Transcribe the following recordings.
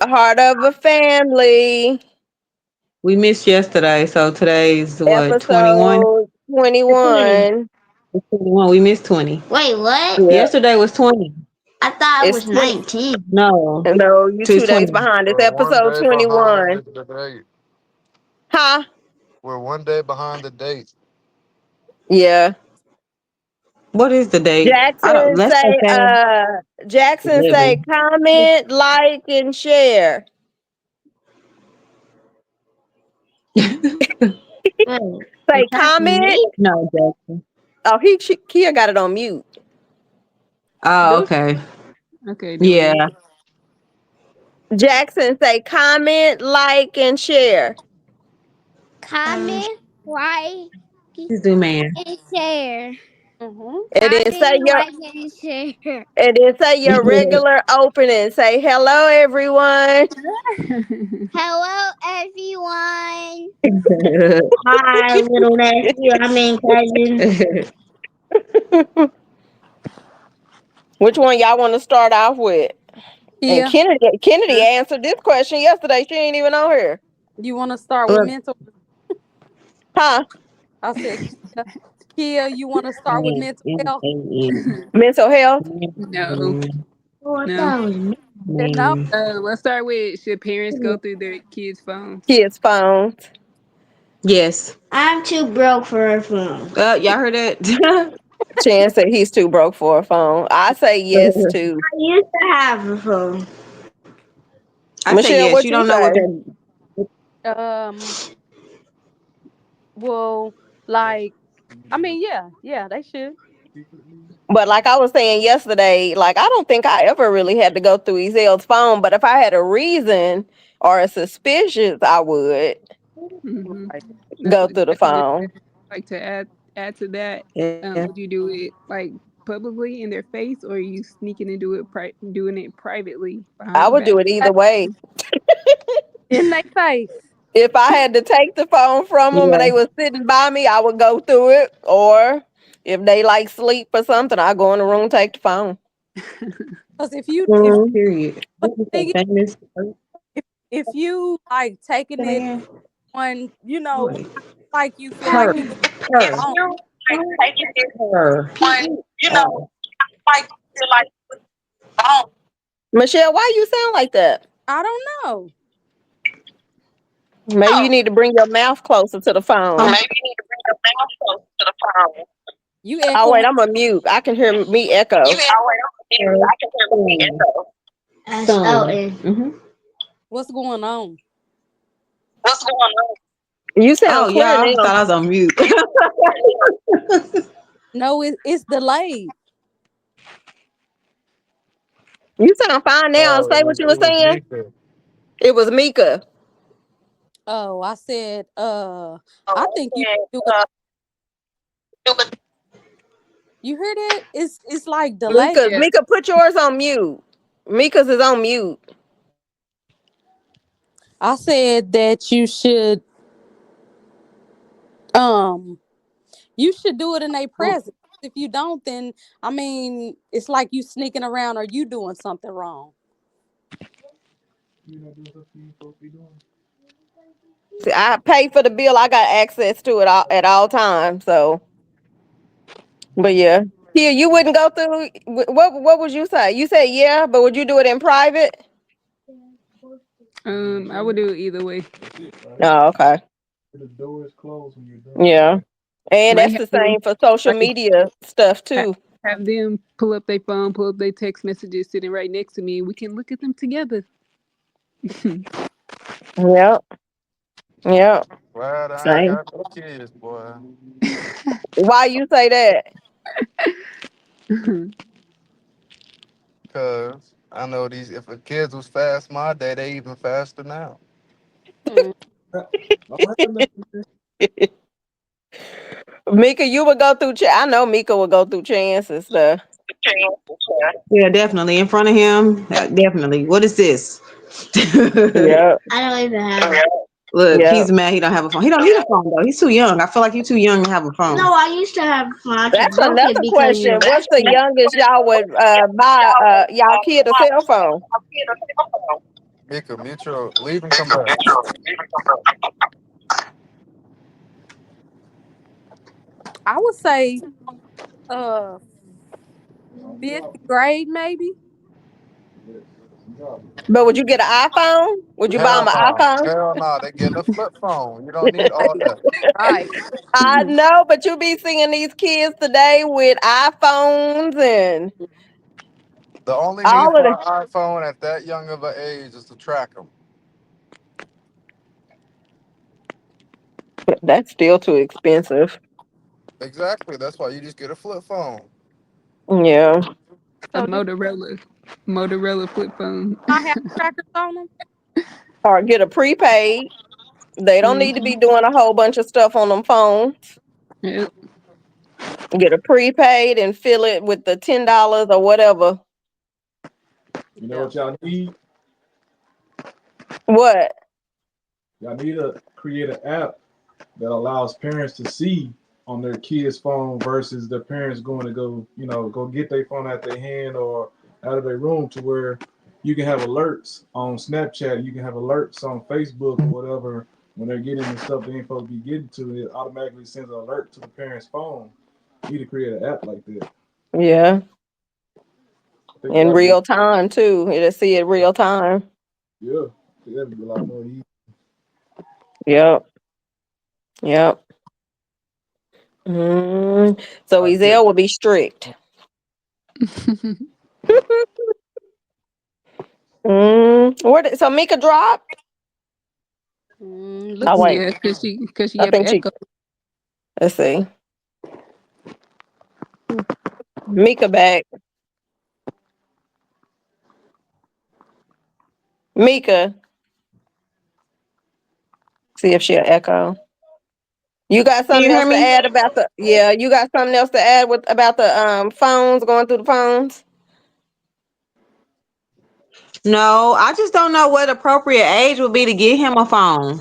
A heart of a family. We missed yesterday, so today's what, 21? Episode It's 20. 21. 21. We missed 20. Wait, what? Yeah, Yesterday was 20. I thought it it's was 20. 19. No, No, you it's 2 days 20. behind. It's We're one episode day behind 21. the date. Huh? We're one day behind the date. Yeah. What is the date? I don't. Jackson Let's just say, say Jackson say 11. comment, like, and share. Wait, you Say talking to comment. me? No, Jackson. Oh, Kia got it on mute. Oh, Do okay. okay, do Yeah. it. Jackson say comment, like, and share. Um, Comment, like, Please do, man. and share. Mm-hmm. And then say Comment, your like, and share. regular opening. Say hello, everyone. Hello, everyone. hi, little nephew. I mean, cousin. Which one y'all want to start off with? And Yeah. Kennedy answered this question yesterday. She ain't even on here. You want to start with Look. mental? Huh? I said, Kia, you want to start with mental health? Mental health? No, Oh, I no. thought it was me. No. Man. Let's start with should parents go through their kids' phones? Kids' phones. Yes. I'm too broke for a phone. Y'all heard that? Chan said he's too broke for a phone. I say yes too. I used to have a phone. I say Michelle, yes. what You you don't know what say? that. Um. Well, like, I mean, yeah, they should. But like I was saying yesterday, like I don't think I ever really had to go through Ezel's phone. But if I had a reason or a suspicion, I would Mm-hmm. Right. That's go what through the that's what it phone. said. Like to add to that, Yeah. would you do it like publicly in their face, or are you sneaking and doing it privately behind I their would back? do it either way. In their face. If I had to take the phone from them and Yeah. they was sitting by me, I would go through it. Or if they like sleep or something, I go in the room, take the phone. Because if Mhm. Period. but This the is a thing is, famous. if you like taking it Again. on, Boy. like you feel like Her. you would Her. own. Her. Oh. Michelle, why you sound like that? I don't know. Maybe you need to bring your mouth closer to the phone. You Oh wait, echoing. I'm a mute. I can hear me echo. That's Son. Elton. Mm-hmm. What's going on? You Oh, sound clear y'all now. thought I was on mute. No, it's delayed. You sound fine now. Oh, Say what you were it was saying. Mika. It was Mika. Oh, I said, I think you do it. You heard it? It's like delayed. Mika, Mika, put yours on mute. Mika's is on mute. I said that um you should do it in a presence. If you don't, then I mean it's like you sneaking around or you doing something wrong. See, I pay for the bill. I got access to it at all times. So, but yeah, here you wouldn't go through. What would you say? You said yeah, but would you do it in private? I would do it either way. Oh, okay. Yeah, and Might that's have the them same for social like media stuff ha- too. have them pull up their phone, pull up their text messages sitting right next to me, and we can look at them together. Yep, yep. Glad I ain't Same. got no kids, boy. Why you say that? Cause I know these. If the kids was fast my day, they even faster now. Mika, you would go through. I know Mika would go through chance and stuff. Yeah, definitely. In front of him. Definitely. What is this? Yeah, I don't even have it. Look, yeah. he's mad he don't have a phone. He don't need a phone though. He's too young. I feel like you're too young to have a phone. No, I used to have a phone. I just That's broke it another because question. you What's asked the me. youngest y'all would buy y'all kid a cell phone? Mika, mutual, leave and come back. I would say uh 5th grade maybe. But would you get an iPhone? Would you buy Hell them an no. iPhone? Hell no. They getting a flip phone. You don't need all that. Right. I know, but you be seeing these kids today with iPhones and The only need all of for the. an iPhone at that young of an age is to track them. That's still too expensive. Exactly. That's why you just get a flip phone. Yeah. A So do Motorola flip phone. I have trackers on them? Or get a prepaid. They don't need to be Mhm. doing a whole bunch of stuff on them phones. Yep. Get a prepaid and fill it with the $10 or whatever. You know Yeah. what y'all need? What? Y'all need to create an app that allows parents to see on their kids' phone versus their parents going to go, go get their phone out their hand or out of their room to where you can have alerts on Snapchat, you can have alerts on Facebook or whatever when they're getting the stuff they ain't supposed to be getting to, it automatically sends an alert to the parent's phone. You need to create an app like that. Yeah. I think In that'd be, real time too. It'll see it real time. yeah, that'd be a lot more easy. Yep. Yep. So Like that. Ezel will be strict. So Mika dropped? Oh Looks wait. Yeah, cause she I had an think she echo. let's see. Mika back. Mika. See if she'll echo. You got Can you something hear else to me? add about the you got something else to add with about the phones going through the phones? No, I just don't know what appropriate age would be to get him a phone.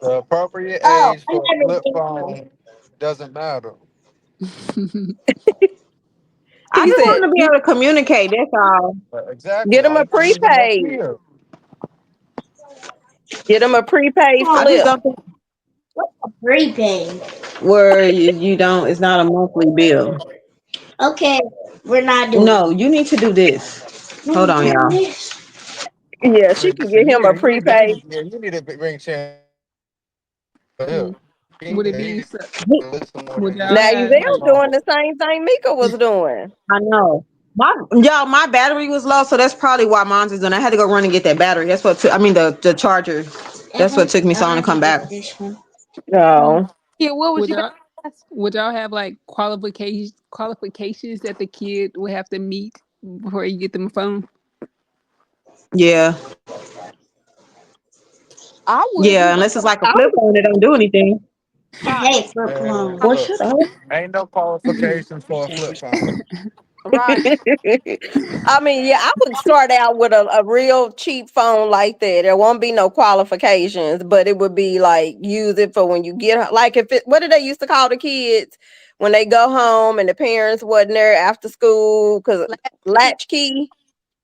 The appropriate Oh, age I for a never flip did that. phone doesn't matter. I He just want said, to be able to communicate. That's all. Exactly. get him All a you need is a prepaid. Nokia. Get him a prepaid I just flip. don't think Prepaid. where you don't. It's not a monthly bill. Okay, we're not doing No, you need to do this. Hold on, y'all. this. Yeah, she But can see, get him a prepaid. you need to bring Chan for him. Mm. Would it He be needs so? to listen more Would than y'all just Now have answer the like? Ezel's doing phone. the same thing Mika was doing. I know. My battery was low, so that's probably why mine's is done. I had to go run and get that battery. That's what I mean the charger. That's what took me so long to come back. This one. No. Yeah, what was Would you gonna y'all ask? would y'all have like qualifications that the kid would have to meet before you get them a phone? Yeah. I Yeah, wouldn't. unless it's like a I flip phone that don't do anything. I Right. hate flip Man, phones. Well, look, shut up. ain't no qualifications for a flip phone. Right. I mean, yeah, I would start out with a real cheap phone like that. There won't be no qualifications, but it would be like use it for when you get like if it what did they used to call the kids when they go home and the parents wasn't there after school because latchkey.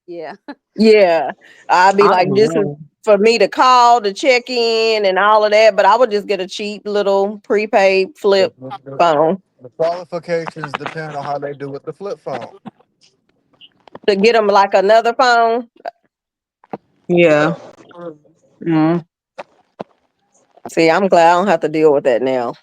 Yeah. Yeah, I'd be I like, don't this is know. for me to call to check in and all of that. But I would just get a cheap little prepaid The, flip the, phone the qualifications depend on how they do with the flip phone. to get them like another phone. Yeah. Yeah. Mm. See, I'm glad I don't have to deal with that now.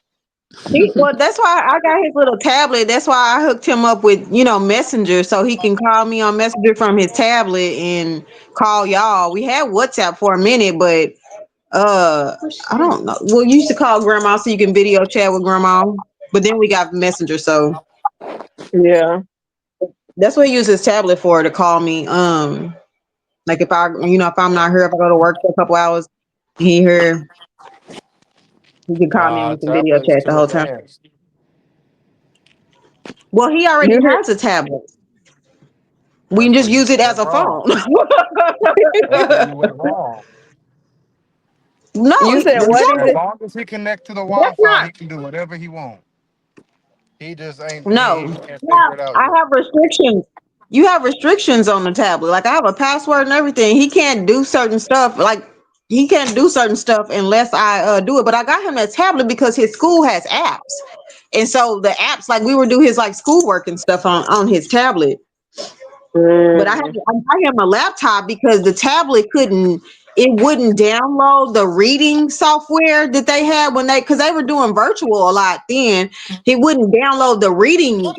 Well, that's why I got his little tablet. That's why I hooked him up with, Messenger so he can call me on Messenger from his tablet and call y'all. We had WhatsApp for a minute, but I don't know. Well, you used to call grandma so you can video chat with grandma, but then we got Messenger, so Yeah. that's what he used his tablet for to call me. Like if I'm not here, if I go to work for a couple hours, he here, he can call me and Nah, we can video tablet is chat the too whole time. advanced. Well, he already You hear? has a tablet. We can That's just where you use it as went a wrong. phone. That's where you went wrong. No, You said the what is As tablet. it? long as he connect to the That's Wi-Fi, not. he can do whatever he want. He just ain't No, he can't figure it out I yet. have restrictions. you have restrictions on the tablet. Like I have a password and everything. He can't do certain stuff. Like he can't do certain stuff unless I do it. But I got him that tablet because his school has apps, and so the apps, like we would do his like schoolwork and stuff on his tablet. But I got him a laptop because the tablet it wouldn't download the reading software that they had when because they were doing virtual a lot then. He wouldn't download the reading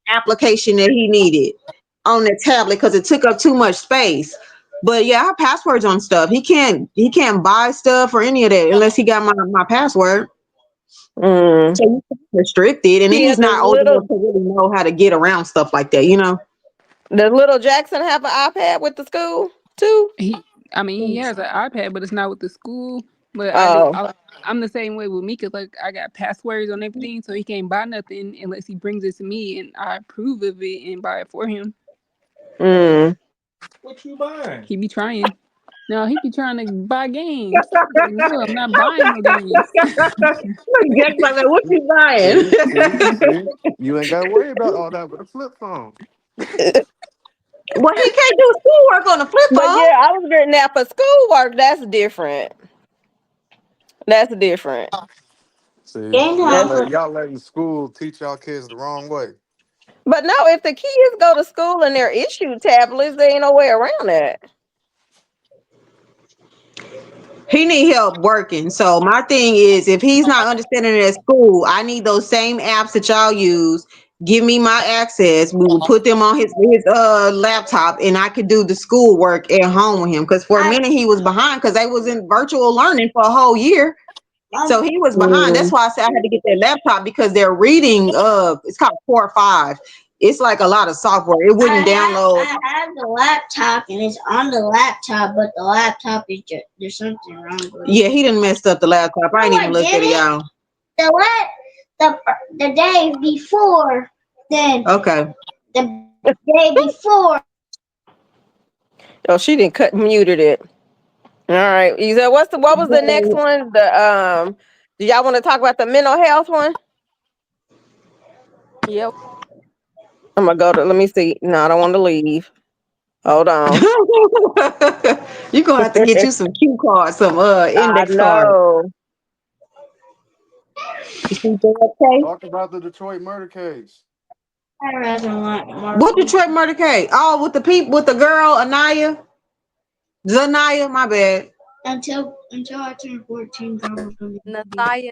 application that he needed on the tablet because it took up too much space. But yeah, I have passwords on stuff. He can't buy stuff or any of that unless he got my password. Mm. So you restricted, and then Yeah, he's not old enough to really know how to get around stuff like that, does little Jackson have an iPad with the school too? He has an iPad, but it's not with the school. But Oh. I'm the same way with Mika. Like I got passwords on everything, so he can't buy nothing unless he brings it to me and I approve of it and buy it for him. Mm. What you buying? He be trying. No, he be trying to buy games. Like, no, I'm not buying no games. Jack's like, what you buying? See, you ain't got to worry about all that with a flip phone. Well, he can't do schoolwork on the flip But phone. yeah, I was getting that for schoolwork. That's different. That's different. See, Game time for y'all letting school teach y'all kids the wrong way. But no, if the kids go to school and they're issued tablets, there ain't no way around that. He need help working. So my thing is, if he's not understanding it at school, I need those same apps that y'all use. Give me my access. We will put them on his laptop, and I could do the schoolwork at home with him. Because for a minute he was behind because they was in virtual learning for a whole year. So he was behind. That's why I said I had to get that laptop because they're reading. It's called Core 5. It's like a lot of software. It wouldn't download. I have the laptop and it's on the laptop, but the laptop is just there's something wrong with it. Yeah, he done messed up the laptop. I ain't even looked at it, y'all. The day before, then Okay. the day before. Oh, she didn't muted it. All right. You said what was the next one? Do y'all want to talk about the mental health one? Yep. I'm gonna go to let me see. No, I don't want to leave. Hold on. You're gonna have to get you some cue cards, some I index cards. know. You see that, okay? Talk about the Detroit murder case. I rather want more. What Detroit murder case? Oh, with the girl, Zanaya, my bad. Until I turn 14, probably. Natalia.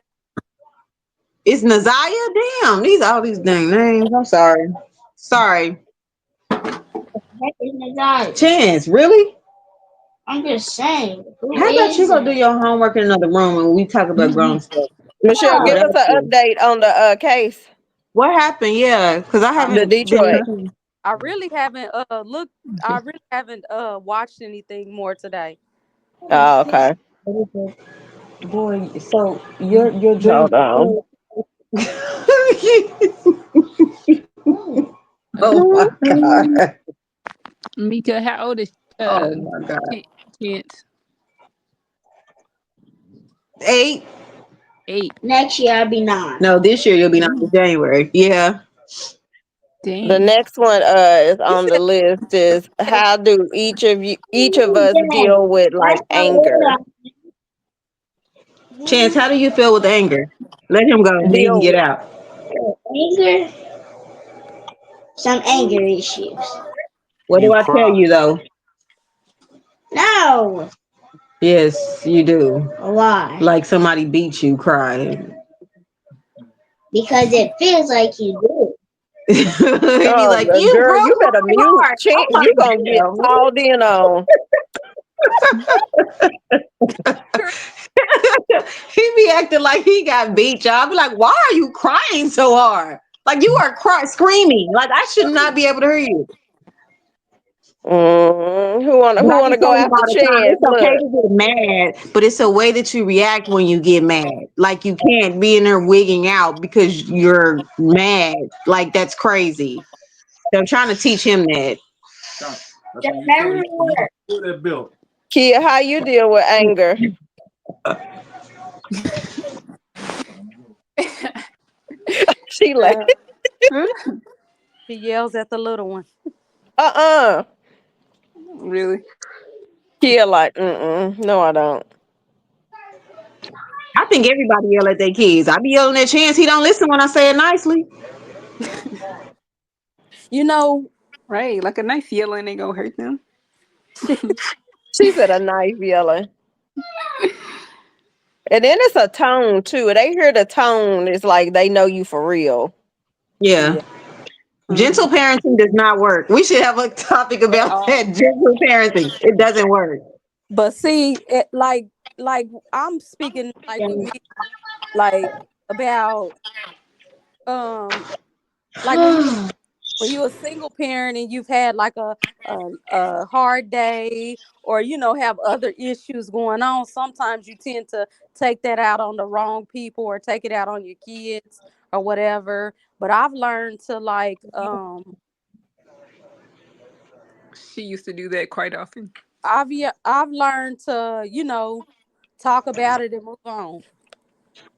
It's Nazaya? Damn, these all these dang names. I'm sorry. Sorry. Chance, really? I'm just saying. How about you go do your homework in another room and we talk about grown stuff? Michelle, give us an Whatever. update on the case. What happened? Yeah, because I The haven't been Detroit. listening. I really haven't watched anything more today. Oh, okay. Boy, so your dream. Hold on. Oh my god. Mika, how old is Oh my god. Chance? 8. 8. Next year I'll be 9. No, this year you'll be 9 in January. Yeah. Dang. The next one is on the list is how do each of us deal with like anger? Chance, how do you feel with anger? Let him go and then he can Deal get with out. Anger, some anger issues. What do You I tell cry. you though? No. Yes, you do. Why? Like somebody beat you, crying. Because it feels like you do. He'd be like, you girl, broke you better my mute. heart. Oh Chance, my you gonna get God. called in on. He be acting like he got beat, y'all. I be like, why are you crying so hard? Like you are screaming. Like I should not be able to hear you. Who But I wanna be go telling him after all the time, Chance? it's okay Look, to get mad, but it's a way that you react when you get mad. Like you can't be in there wigging out because you're mad. Like that's crazy. So I'm trying to teach him that. That's when you tell him you feel that bill. Kia, how you deal with anger? She like He yells at the little one. Uh-uh. Really? Kia like, no, I don't. I think everybody yell at their kids. I be yelling at Chance. He don't listen when I say it nicely. You know, Right. Like a nice yelling ain't gonna hurt them. She said a knife yelling. And then it's a tone too. They hear the tone, it's like they know you for real. Yeah. yeah. Gentle Mhm. parenting does not work. We should have a topic At about all. that. Gentle parenting. It doesn't work. But see, it like I'm speaking like with me, like about um like when you're a single parent and you've had like a hard day, or have other issues going on, sometimes you tend to take that out on the wrong people or take it out on your kids or whatever. But I've learned to like She used to do that quite often. I've learned to talk about it and move on.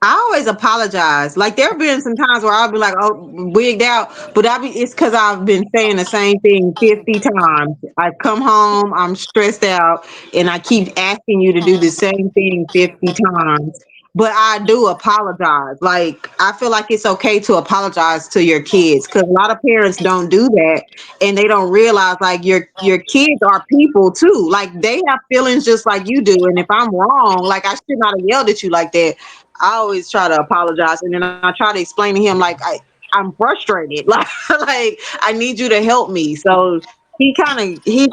I always apologize. Like there have been some times where I'll be like, oh, wigged out, but it's because I've been saying the same thing 50 times. I come home, I'm stressed out, and I keep asking you to do the same thing 50 times. But I do apologize. Like I feel like it's okay to apologize to your kids because a lot of parents don't do that and they don't realize like your kids are people too. Like they have feelings just like you do. And if I'm wrong, like I should not have yelled at you like that. I always try to apologize, and then I try to explain to him like I'm frustrated, like I need you to help me. So he kind of he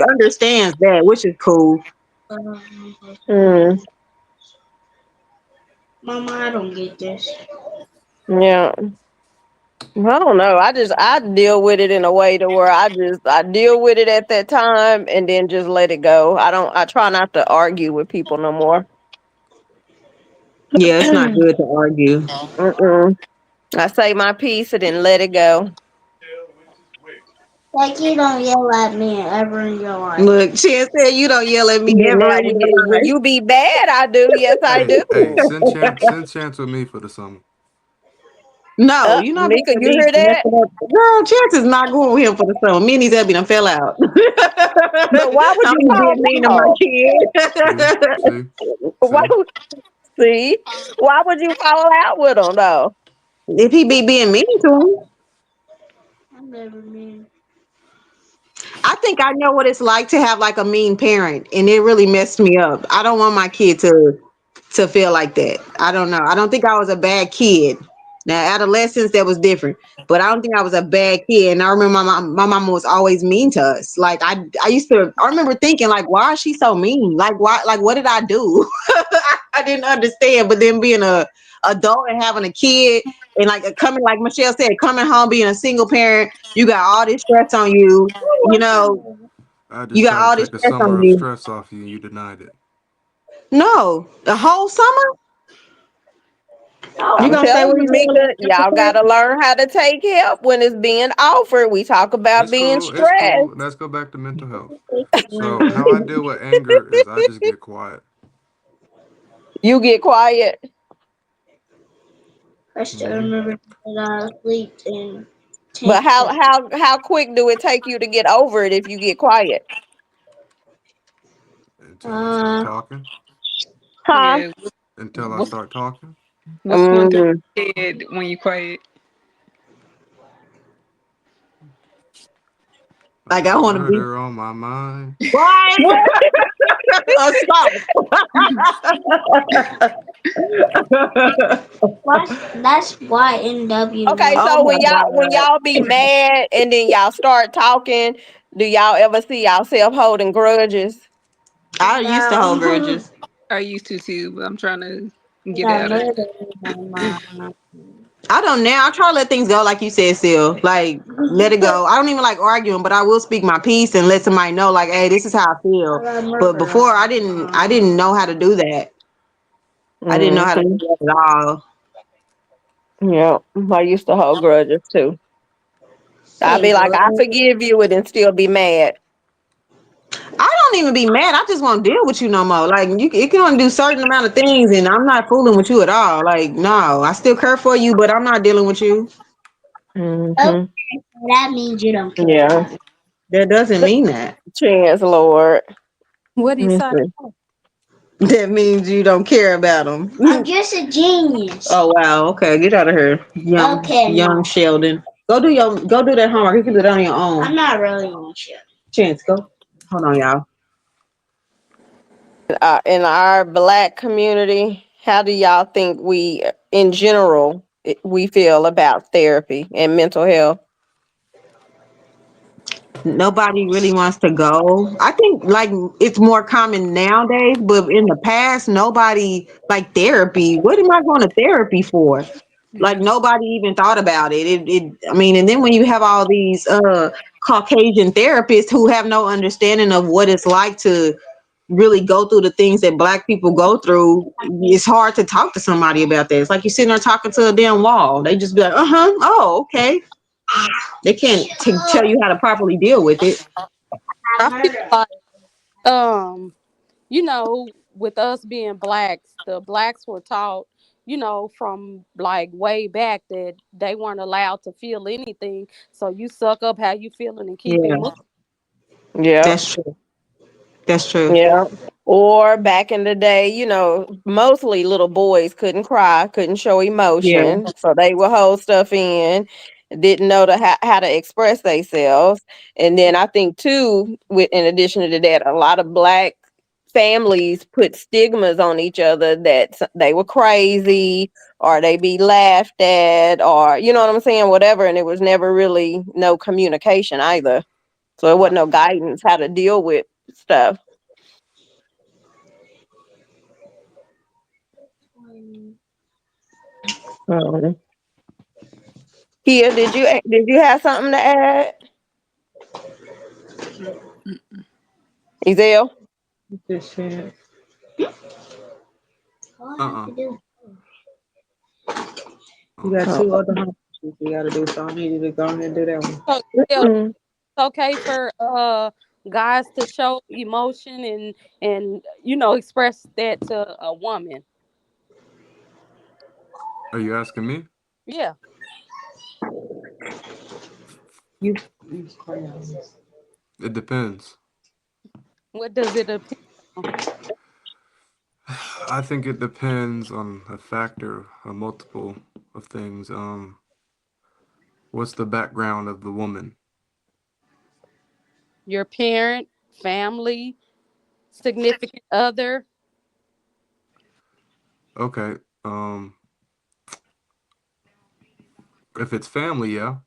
understands that, which is cool. Mm, Mama, I don't get this. yeah. I don't know. I deal with it in a way to where I deal with it at that time and then just let it go. I try not to argue with people no more. Yeah, it's not good to argue. Mm-mm. I say my piece and then let it go. Like you don't yell at me ever in your life. Look, Chance said you don't yell at me ever Now in your when life. you be bad, I do. Yes, I Hey, hey, do. send Chance with me for the summer. No, you're not Mika, being you me hear that? messing up. Girl, Chance is not going with him for the summer. Me and these Abby done fell out. But why would I'm you just fall being mean to my out? See, kid. see, Why see. would see? Why would you fall out with them though? If he be being mean to him. I'm never mean. I think I know what it's like to have like a mean parent, and it really messed me up. I don't want my kid to feel like that. I don't know. I don't think I was a bad kid. Now, adolescence that was different, but I don't think I was a bad kid. And I remember my mama was always mean to us. Like I remember thinking like, why is she so mean? Like why? Like what did I do? I didn't understand. But then being a adult and having a kid and like coming, like Michelle said, coming home being a single parent, you got all this stress on you. You know, I you just got tried to all this take the stress on summer of you. stress off you, and you denied it. No, the whole summer. You I'm gonna stay telling where you, you Mika, y'all at? gotta learn how to take help when it's being offered. We talk about It's being cool. It's cool. stressed. Let's go back to mental health. So, how I deal with anger is I just get quiet. You get quiet. I still Hmm. remember that I slept in But 10th grade. how quick do it take you to get over it if you get quiet? Until I start Uh, talking. Huh? Yeah. Until I What's start talking. what's one thing Mm. you said when you quiet? Like I I got want to be murder on my mind. what? Stop. that's YNW Okay, means. Oh so my when god. y'all be mad and then y'all start talking, do y'all ever see yourself holding grudges? I used to hold No. grudges. I used to too, but I'm trying to I get got out of murder it. in my mind. I don't now. I try to let things go, like you said, Sil. Like let it go. I don't even like arguing, but I will speak my piece and let somebody know, like, hey, this is how I I feel. got But murder before, in I my didn't. I mind. didn't know how to do that. I didn't know how to do Hmm. that at all. Yeah, I used to hold grudges too. I'd Say be like, what? I forgive you, and then still be mad. I don't even be mad. I just won't deal with you no more. Like you can only do certain amount of things, and I'm not fooling with you at all. Like no, I still care for you, but I'm not dealing with you. Okay, Hmm. so that means you don't care Yeah. about me. That doesn't mean that. Chance, Lord. What Let he me say? That means you don't care about them. I'm just a genius. Oh wow. Okay, get out of here, Okay, young no. Sheldon. Go do that homework. You can do that on your I'm own. not really on shit. Chance, go. Hold on, y'all. In our black community, how do y'all think we, in general, we feel about therapy and mental health? Nobody really wants to go. I think like it's more common nowadays, but in the past, nobody like therapy. What am I going to therapy for? Like nobody even thought about it. I mean, and then when you have all these Caucasian therapists who have no understanding of what it's like to really go through the things that black people go through, it's hard to talk to somebody about that. It's like you're sitting there talking to a damn wall. They just be like, uh-huh, oh, okay. They can't tell you how to properly deal with it. I feel like um you know, with us being blacks, the blacks were taught, you know, from like way back that they weren't allowed to feel anything. So you suck up how you feeling and keep it Yeah, moving. Yeah. that's true. That's true. Yeah. Or back in the day, mostly little boys couldn't cry, couldn't show Yeah, emotion. So they would hold stuff in, didn't know how to express themselves. And then I think too, in addition to that, a lot of black families put stigmas on each other that they were crazy or they be laughed at or you know what I'm saying, whatever. And it was never really no communication either. So it wasn't no guidance how to deal with stuff. Um, Kia, did you have something to add? Ezel? this shit. All I have Uh-uh. to do. You got Oh. two other homework you gotta do, so I need you to go ahead and do that one. So yeah, it's Mm. okay for guys to show emotion and you know express that to a woman. Are you asking me? Yeah. You use crayons. It depends. What does it depend on? I think it depends on a factor, a multiple of things. What's the background of the woman? Your parent, family, significant other. Okay. If it's family, yeah.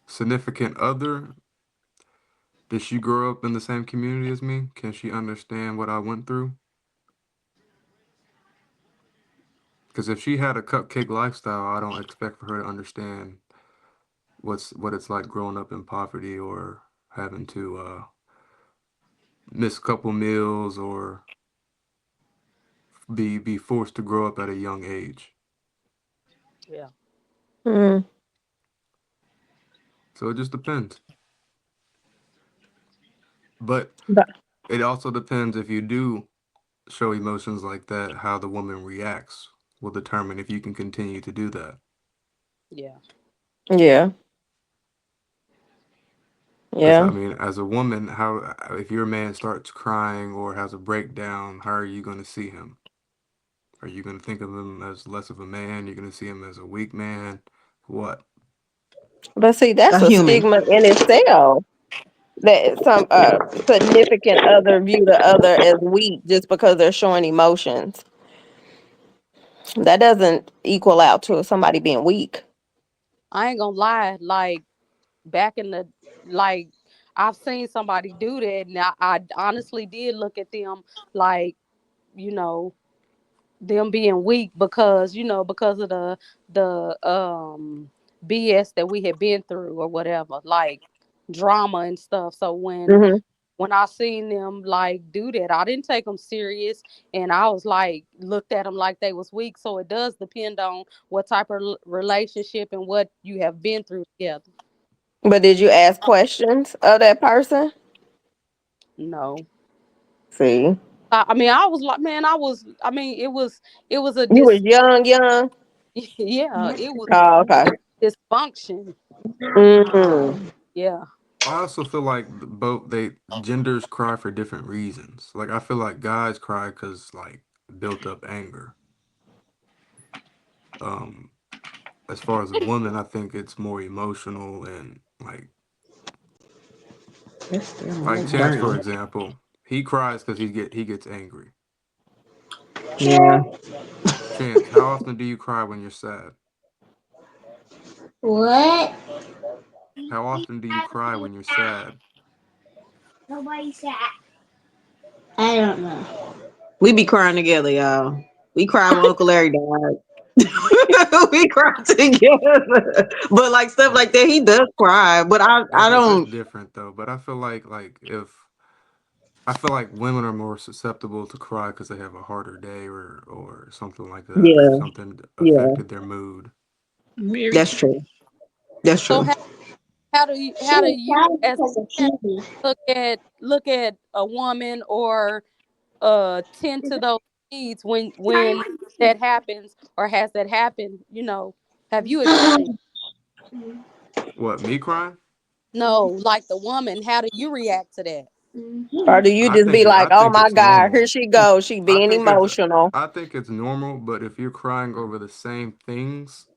Significant other, did she grow up in the same community as me? Can she understand what I went through? Because if she had a cupcake lifestyle, I don't expect for her to understand what it's like growing up in poverty or having to miss a couple meals or be forced to grow up at a young age. Yeah. Mm. So it just depends. But But it also depends if you do show emotions like that, how the woman reacts will determine if you can continue to do that. Yeah. yeah, Because I yeah. mean, as a woman, how if your man starts crying or has a breakdown, how are you going to see him? Are you going to think of him as less of a man? You're going to see him as a weak man? What? But see, A that's a human. stigma in itself. That some significant other view the other as weak just because they're showing emotions. That doesn't equal out to somebody being weak. I ain't gonna lie, like back in the like I've seen somebody do that and I honestly did look at them like, you know, them being weak because, you know, because of the BS that we had been through or whatever, like drama and stuff. So Hmm. when I seen them like do that, I didn't take them serious, and I was like looked at them like they was weak. So it does depend on what type of relationship and what you have been through together. But did you ask questions of that person? No, See, I mean I was like, man, I was. I mean it was a you was young, young. yeah, Oh, okay. it was dysfunction. Mm. Yeah. I also feel like both they genders cry for different reasons. Like I feel like guys cry because like built up anger. Um, as far as women, I think it's more emotional and That's still like almost Chance, for brown. example, he cries because he gets angry. Yeah. Chance, how often do you cry when you're sad? What? How often do you cry when you're sad? Nobody said. I don't know. We be crying together, y'all. We cry when Uncle Larry died. We cry together. But like stuff Yeah, like that, he does cry. But I that's don't. different though. But I feel like if I feel like women are more susceptible to cry because they have a harder day or something like that. Yeah, Something yeah, affected their mood. Very that's true. true. That's So true. She how do was you crying as a because of parent TV. look at a woman or tend to those needs when that happens or has that happened? Have you experienced? What, me crying? No, like the woman. How do you react to that? Or do you just be I like, oh think my it's God, here normal. she goes. She I being think it's emotional. I think it's normal, but if you're crying over the same things,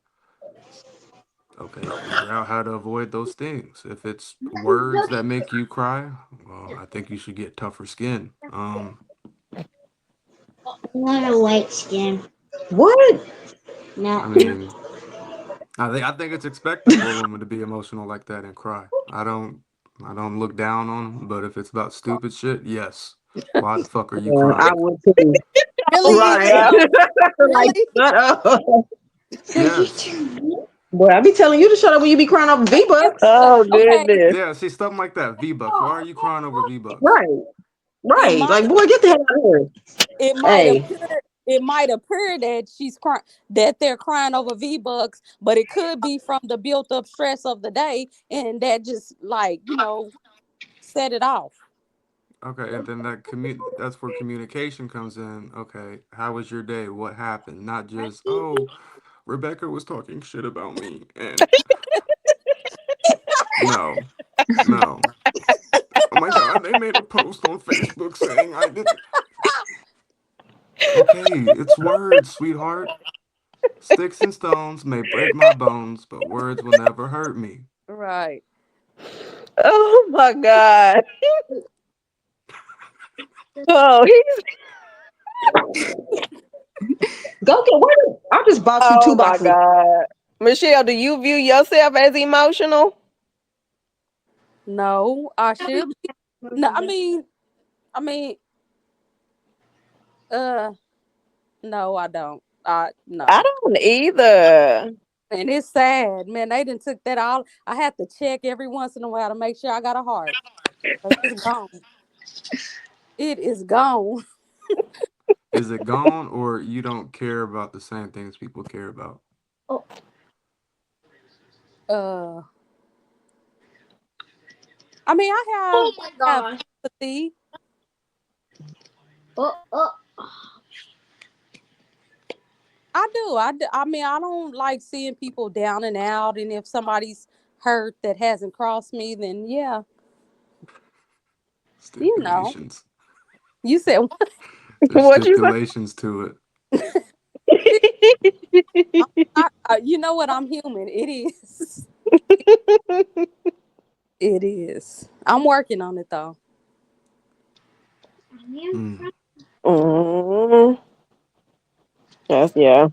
okay, figure out how to avoid those things. If it's words that make you cry, well, I think you should get tougher skin. I want a white skin. What? I Not. mean, I think it's expected for a woman to be emotional like that and cry. I don't look down on them, but if it's about stupid shit, yes. Why the fuck are you Yeah, I crying? would too. Really is Right. though. Like, Really? shut up. Yes. Boy, I be telling you to shut up when you be crying over It's V-Bucks. Oh okay. goodness. Yeah, see, something like that. V-Bucks. Why are you crying over V-Bucks? Right. It Right. Like, might boy, get the hell out of here. it might Hey. appear it might appear that she's crying that they're crying over V-Bucks, but it could be from the built up stress of the day, and that just set it off. Okay, and then that's where communication comes in. Okay, how was your day? What happened? Not just, oh, Rebecca was talking shit about me. And no, no. Oh my God, they made a post on Facebook saying I did. Okay, it's words, sweetheart. Sticks and stones may break my bones, but words will never hurt me. Right. Oh my God. Oh, Go get what? I just bought you oh two my boxes. God. Michelle, do you view yourself as emotional? No, I should be. No, I mean, uh, no, I don't. I No. don't either. And it's sad, man. They didn't took that all. I have to check every once in a while to make sure I got a heart. 'Cause it's gone. It is gone. Is it gone or you don't care about the same things people care about? Uh, I Oh have my have gosh. empathy. Oh. I do. I don't like seeing people down and out. And if somebody's hurt that hasn't crossed me, then yeah, you know. Stipulations. You said There's What you stipulations to it. you know what? I'm human. It is. say? It is. I'm working on it though. Mm. Mm, that's yeah.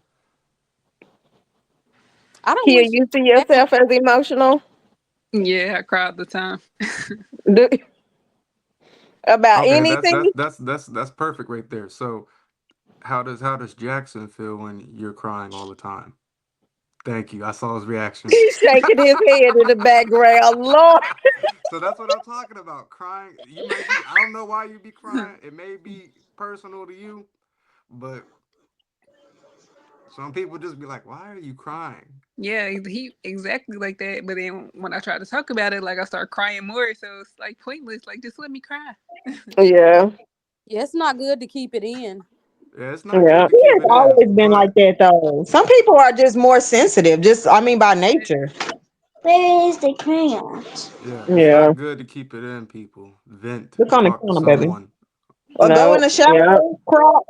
I don't Here, wish you see it down. yourself as emotional Yeah, I cry all the time. Do- about Okay, that's anything? that's that's that's perfect right there. So how does Jackson feel when you're crying all the time? Thank you. I saw his reaction. He's shaking his head in the background. Lord, So that's what I'm talking about. Crying. You may be. I don't know why you be crying. It may be personal to you, but some people just be like, "Why are you crying?" Yeah, he exactly like that. But then when I try to talk about it, like I start crying more. So it's like pointless. Like just let me cry. yeah, Yeah, it's not good to keep it in. Yeah, it's not yeah. good to He keep has it in, always been like but that though. Some people are just more sensitive, by nature. Where is the crayons? Yeah, it's Yeah. not good to keep it in, people. Vent, Look on the talk to corner, baby. someone. Or go in No. the shower, Yeah.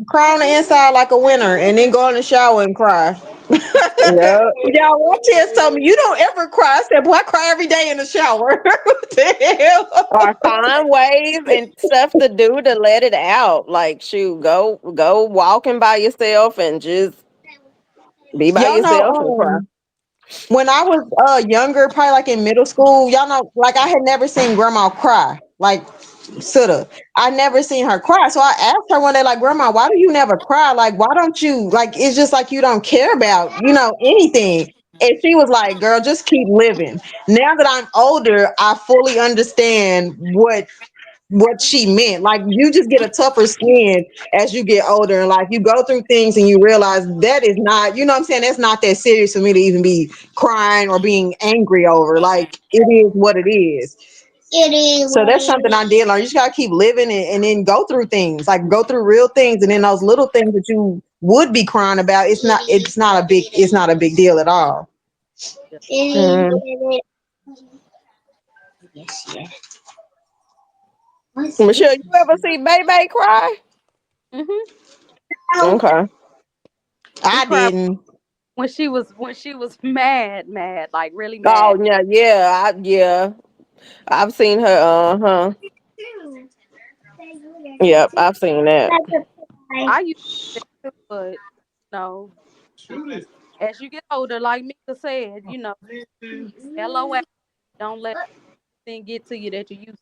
cry on the inside like a winner, and then go in the shower and cry. Yeah. Y'all, one Tess told me you don't ever cry. I said, boy, I cry every day in the shower. What the hell? Or find ways and stuff to do to let it out. Like, shoot, go walking by yourself and just be by Y'all know, yourself and cry. when I was younger, probably like in middle school, y'all know, like I had never seen grandma cry. Like Suda. I never seen her cry. So I asked her one day, like, Grandma, why do you never cry? Like, why don't you like it's just like you don't care about, anything. And she was like, girl, just keep living. Now that I'm older, I fully understand what she meant. Like you just get a tougher skin as you get older and like you go through things and you realize that is not, what I'm saying, that's not that serious for me to even be crying or being angry over. Like it is what it is. It is. So that's something I did learn. You just gotta keep living and then go through things, like go through real things, and then those little things that you would be crying about, it's not a big deal at all. Mm. It is. Yes, yes. What's Michelle, you ever see Baby cry? Mhm. Okay. She I cried didn't. when she was mad, like really Oh mad. yeah, yeah. I've seen her. Uh-huh. Yep, I've seen that. I used to do that too, but no. As you get older, like Mika said, LOL. Don't let thing get to you that you used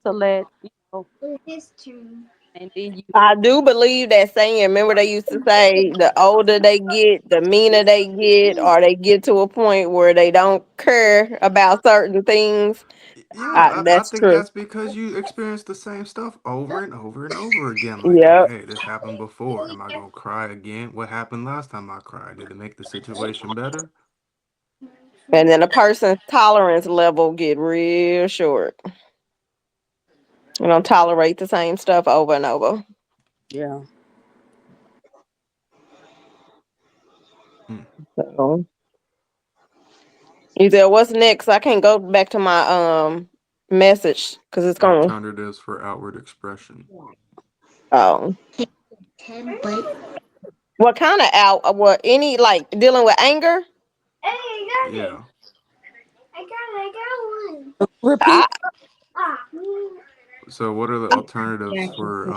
to let, and then you I do believe that saying. Remember, they used to say the older they get, the meaner they get, or they get to a point where they don't care about certain things. Yeah, I That's think true. that's because you experience the same stuff over and over and over again. Like, Yep. okay, this happened before. Am I gonna cry again? What happened last time I cried? Did it make the situation better? And then a person's tolerance level get real short. You don't tolerate the same stuff over and over. yeah. Hmm. So, you said, what's next? I can't go back to my message because it's going. Alternatives for outward expression. Oh, what kind of out? What any like dealing with anger? Yeah. I Repeat. So, what are the alternatives for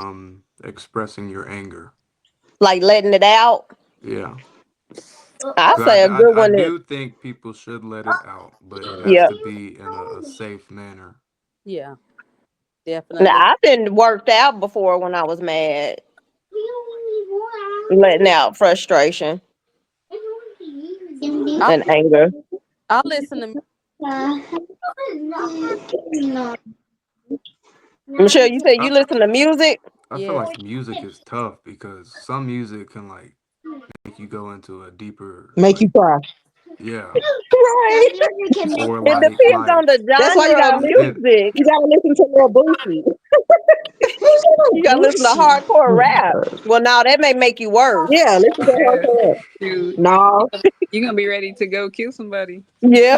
expressing your anger? like letting it out. Yeah. I 'Cause say a good I one is do think people should let it out, but it has yeah. to be in a safe manner. Yeah, Now definitely. I've been worked out before when I was mad, letting out frustration I and anger. I listen to Michelle, you said you I, listen to music. I feel yeah. like music is tough because some music can like make you go into a deeper Make you like cry. yeah, Right. or It depends on the That's why you genre gotta of listen. it. music. You gotta listen to Lil Boosie. You gotta listen to hardcore rap. Well, now that may make you worse. Yeah, listen to her Yeah. for it. Shoot. No. You're gonna be ready to go kill somebody. Yeah.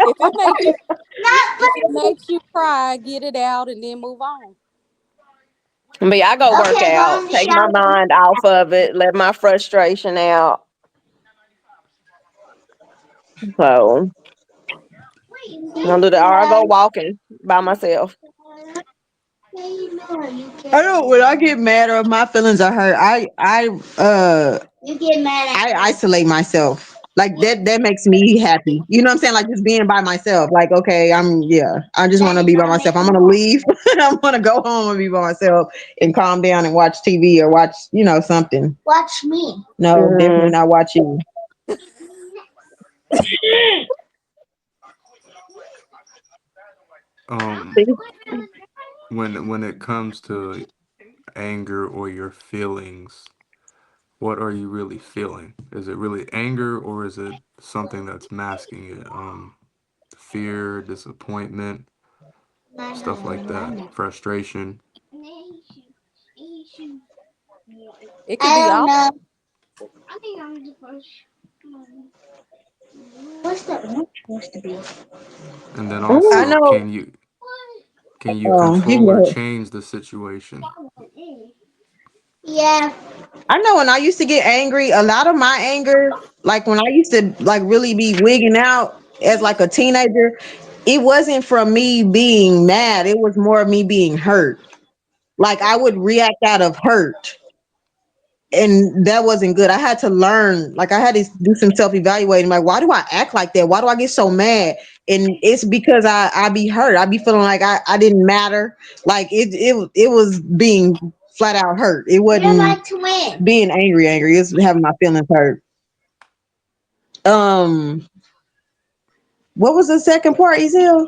If it makes you if it makes you cry, get it out and then move on. But yeah, I go work Okay, out, go in the take my shower. mind off of it, let my frustration out. So I'm gonna do that. Or I go walking by myself. I don't. When I get mad or if my feelings are hurt, You get mad at I isolate myself. Like that makes me happy. You know what I'm saying? Like just being by myself. Like, okay, I just want to be by myself. I'm gonna leave. I'm gonna go home and be by myself and calm down and watch TV or watch, something. watch me. No, definitely Mm. not watching. Um, See? when it comes to anger or your feelings, what are you really feeling? Is it really anger or is it something that's masking it? Fear, disappointment, stuff like that, frustration. It could I be don't all. know. What's that one supposed to be? And then I also, know. can you You can control go or ahead. change the situation? Yeah. I know when I used to get angry, a lot of my anger, like when I used to like really be wigging out as like a teenager, it wasn't from me being mad. It was more of me being hurt. Like I would react out of hurt. And that wasn't good. I had to learn, like I had to do some self-evaluating. Like, why do I act like that? Why do I get so mad? And it's because I be hurt. I be feeling like I didn't matter. Like it was being flat out hurt. It You're wasn't like to win. being angry. It's having my feelings hurt. Um, what was the second part, Ezil?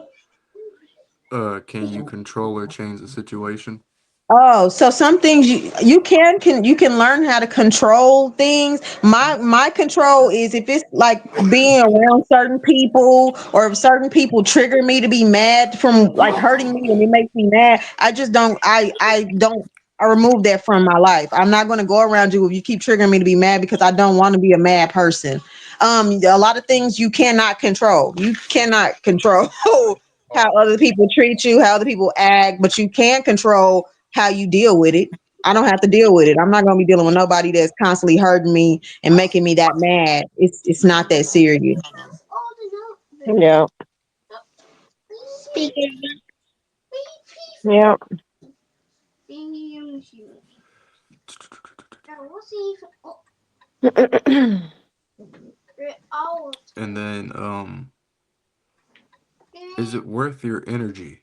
Can you control or change the situation? Oh, so some things you can learn how to control things. My control is if it's like being around certain people or if certain people trigger me to be mad from like hurting me and it makes me mad. I just don't I don't I remove that from my life. I'm not going to go around you if you keep triggering me to be mad because I don't want to be a mad person. A lot of things you cannot control. You cannot control how other people treat you, how other people act, but you can control how you deal with it. I don't have to deal with it. I'm not gonna be dealing with nobody that's constantly hurting me and making me that mad. It's not that serious. Yeah. Speaking Yeah. And then, is it worth your energy?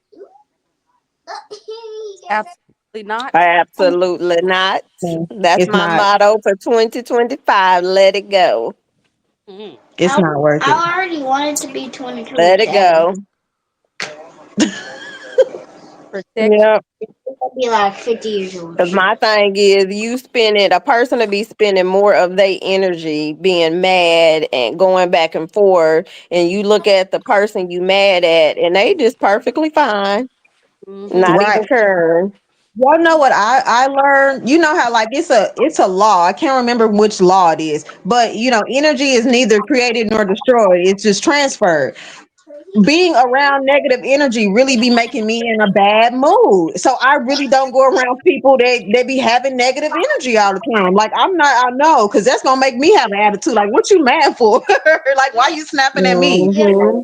Absolutely not. Absolutely not. That's It's my not. motto for 2025. Let it go. Mm. It's not worth it. I already wanted to be Let it 2027. go. Protection. Yep. I'll be like 50 years old. Because my thing is, a person to be spending more of their energy being mad and going back and forth, and you look at the person you mad at, and they just perfectly fine, Mm-hmm. not Right. even caring. Y'all know what I learned? You know how like it's a law. I can't remember which law it is, but you know, energy is neither created nor destroyed. It's just transferred. Being around negative energy really be making me in a bad mood. So I really don't go around people that be having negative energy all the time. Like I know, because that's gonna make me have an attitude. Like, what you mad for? Like, why you snapping at me? Hmm.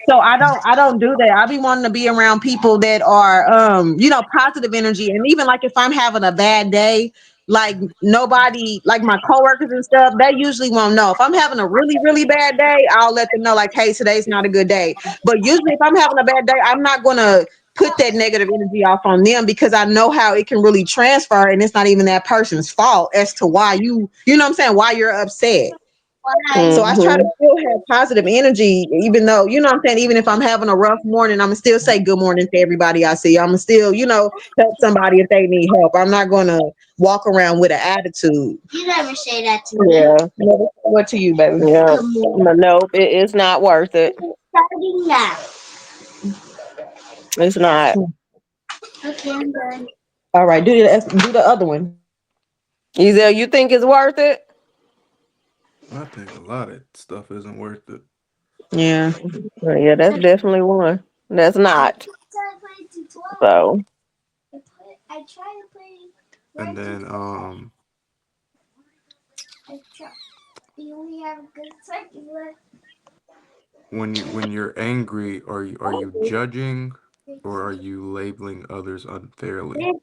So I don't do that. I be wanting to be around people that are positive energy. And even like if I'm having a bad day, like nobody like my coworkers and stuff, they usually won't know. If I'm having a really, really bad day, I'll let them know like, hey, today's not a good day. But usually if I'm having a bad day, I'm not gonna put that negative energy off on them because I know how it can really transfer and it's not even that person's fault as to why you know what I'm saying, why you're upset. So I try to Hmm. still have positive energy, even though, you know what I'm saying, even if I'm having a rough morning, I'm gonna still say good morning to everybody I see. I'm gonna still, help somebody if they need help. I'm not gonna walk around with an attitude. You never say that to me. Yeah. What to you, baby? Yeah. Good morning. But nope, it's not worth it. Starting now. It's not. Okay, I'm done. All right, do the other one. Ezel, you think it's worth it? I think a lot of stuff isn't worth it. Yeah. Well, yeah, that's definitely one. That's not. So, I try to play And 1 to then, 12. I try. You only have a good second left. when you're angry, are you judging or are you labeling others unfairly?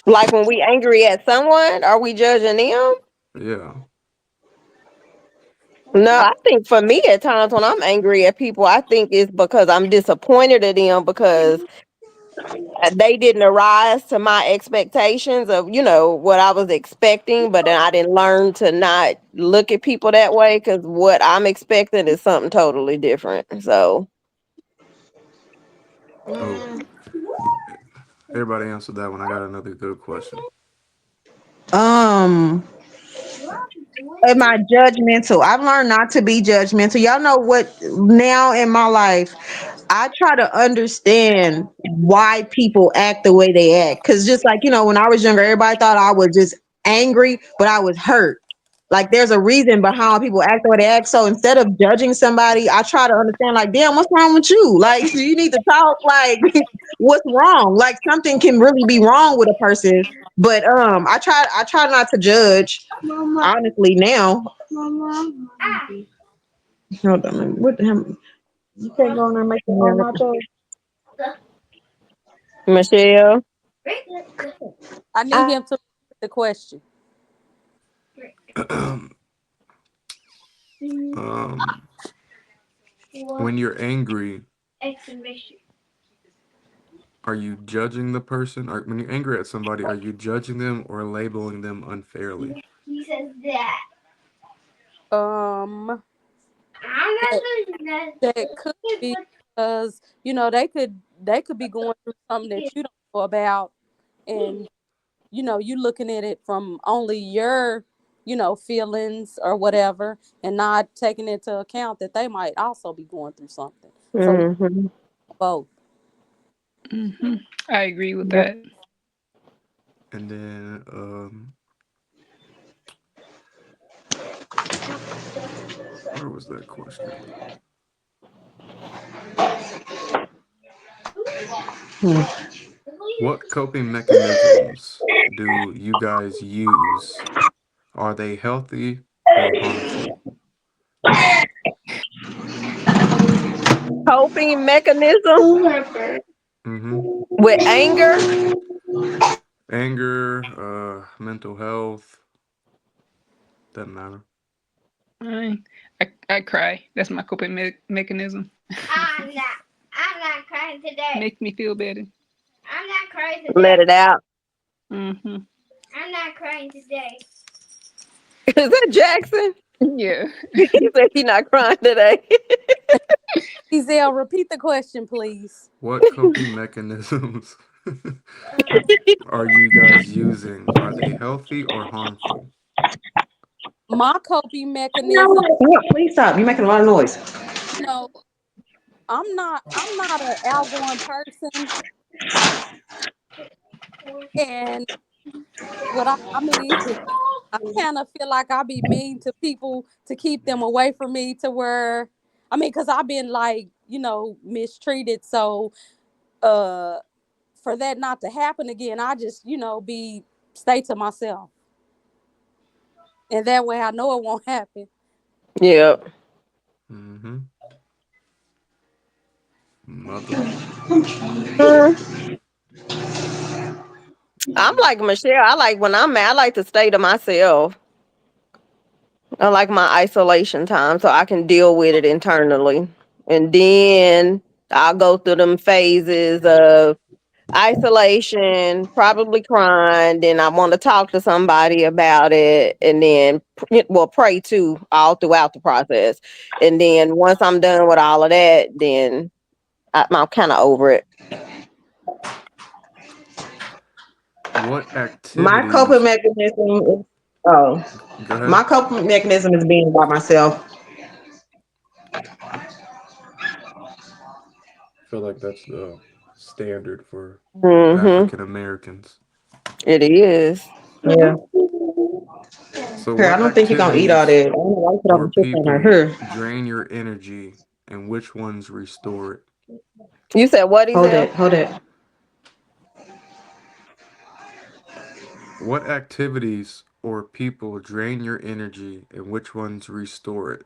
like when we angry at someone, are we judging them? Yeah. No, I think for me at times when I'm angry at people, I think it's because I'm disappointed at them because they didn't arise to my expectations of, what I was expecting, but then I didn't learn to not look at people that way because what I'm expecting is something totally different. So, Oh, everybody answered that one. I got another good question. Um, am I judgmental? I've learned not to be judgmental. Y'all know what now in my life, I try to understand why people act the way they act. Cause just like, when I was younger, everybody thought I was just angry, but I was hurt. Like there's a reason behind how people act the way they act. So instead of judging somebody, I try to understand like, damn, what's wrong with you? Like you need to talk like what's wrong? Like something can really be wrong with a person. But I try not to judge honestly now. Hold on. What the hell? You can't go in there and make your own nachos. Michelle. I need him to repeat the question. When you're angry, are you judging the person? Or when you're angry at somebody, are you judging them or labeling them unfairly? He says that. Um, I'm not that, doing that. that could be because they could be going through something that you don't know about, and you looking at it from only your feelings or whatever, and not taking into account that they might also be going through something. So Mm-hmm. both. Hmm. I agree with Yep. that. And then, where was that question? What coping mechanisms do you guys use? Are they healthy or harmful? Coping mechanism Mm-hmm. with anger. Anger, mental health, doesn't matter. I cry. That's my coping mechanism. I'm not crying today. Makes me feel better. I'm not crying today. Let it out. Mm-hmm. I'm not crying today. Is that Jackson? Yeah. He said he's not crying today. Giselle, repeat the question, please. What coping mechanisms are you guys using? Are they healthy or harmful? My coping mechanism, No, please stop. You're making a lot of noise. you know, I'm not an outgoing person, and what I mean, I kind of feel like I be mean to people to keep them away from me to where, I mean, because I've been like, mistreated. So, uh, for that not to happen again, I just, stay to myself. And that way I know it won't happen. Yep. Mm-hmm. Mother. Mm, I'm like Michelle. I like when I'm mad, I like to stay to myself. I like my isolation time so I can deal with it internally. And then I'll go through them phases of isolation, probably crying. Then I want to talk to somebody about it. And then, well, pray too, all throughout the process. And then once I'm done with all of that, then I'm kind of over it. What My coping activities? mechanism is oh, Go ahead. my coping mechanism is being by myself. I feel like that's the standard for Hmm. African Americans. It is. Yeah. So, Here, I what don't think he gonna eat all activities that. I don't know why he put all or the chips on people her. Here, drain your energy and which ones restore it? You said what, hold Ezel? it, hold it. What activities or people drain your energy and which ones restore it?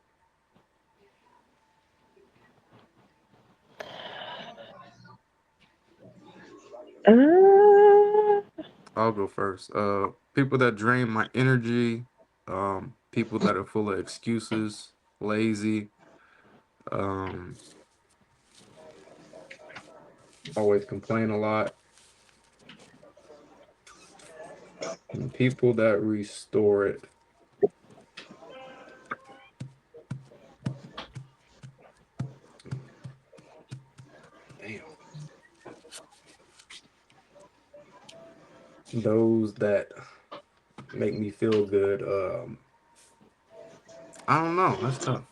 Uh, I'll go first. People that drain my energy, people that are full of excuses, lazy, um, always complain a lot, and people that restore it. Damn. Those that make me feel good. I don't know. That's tough.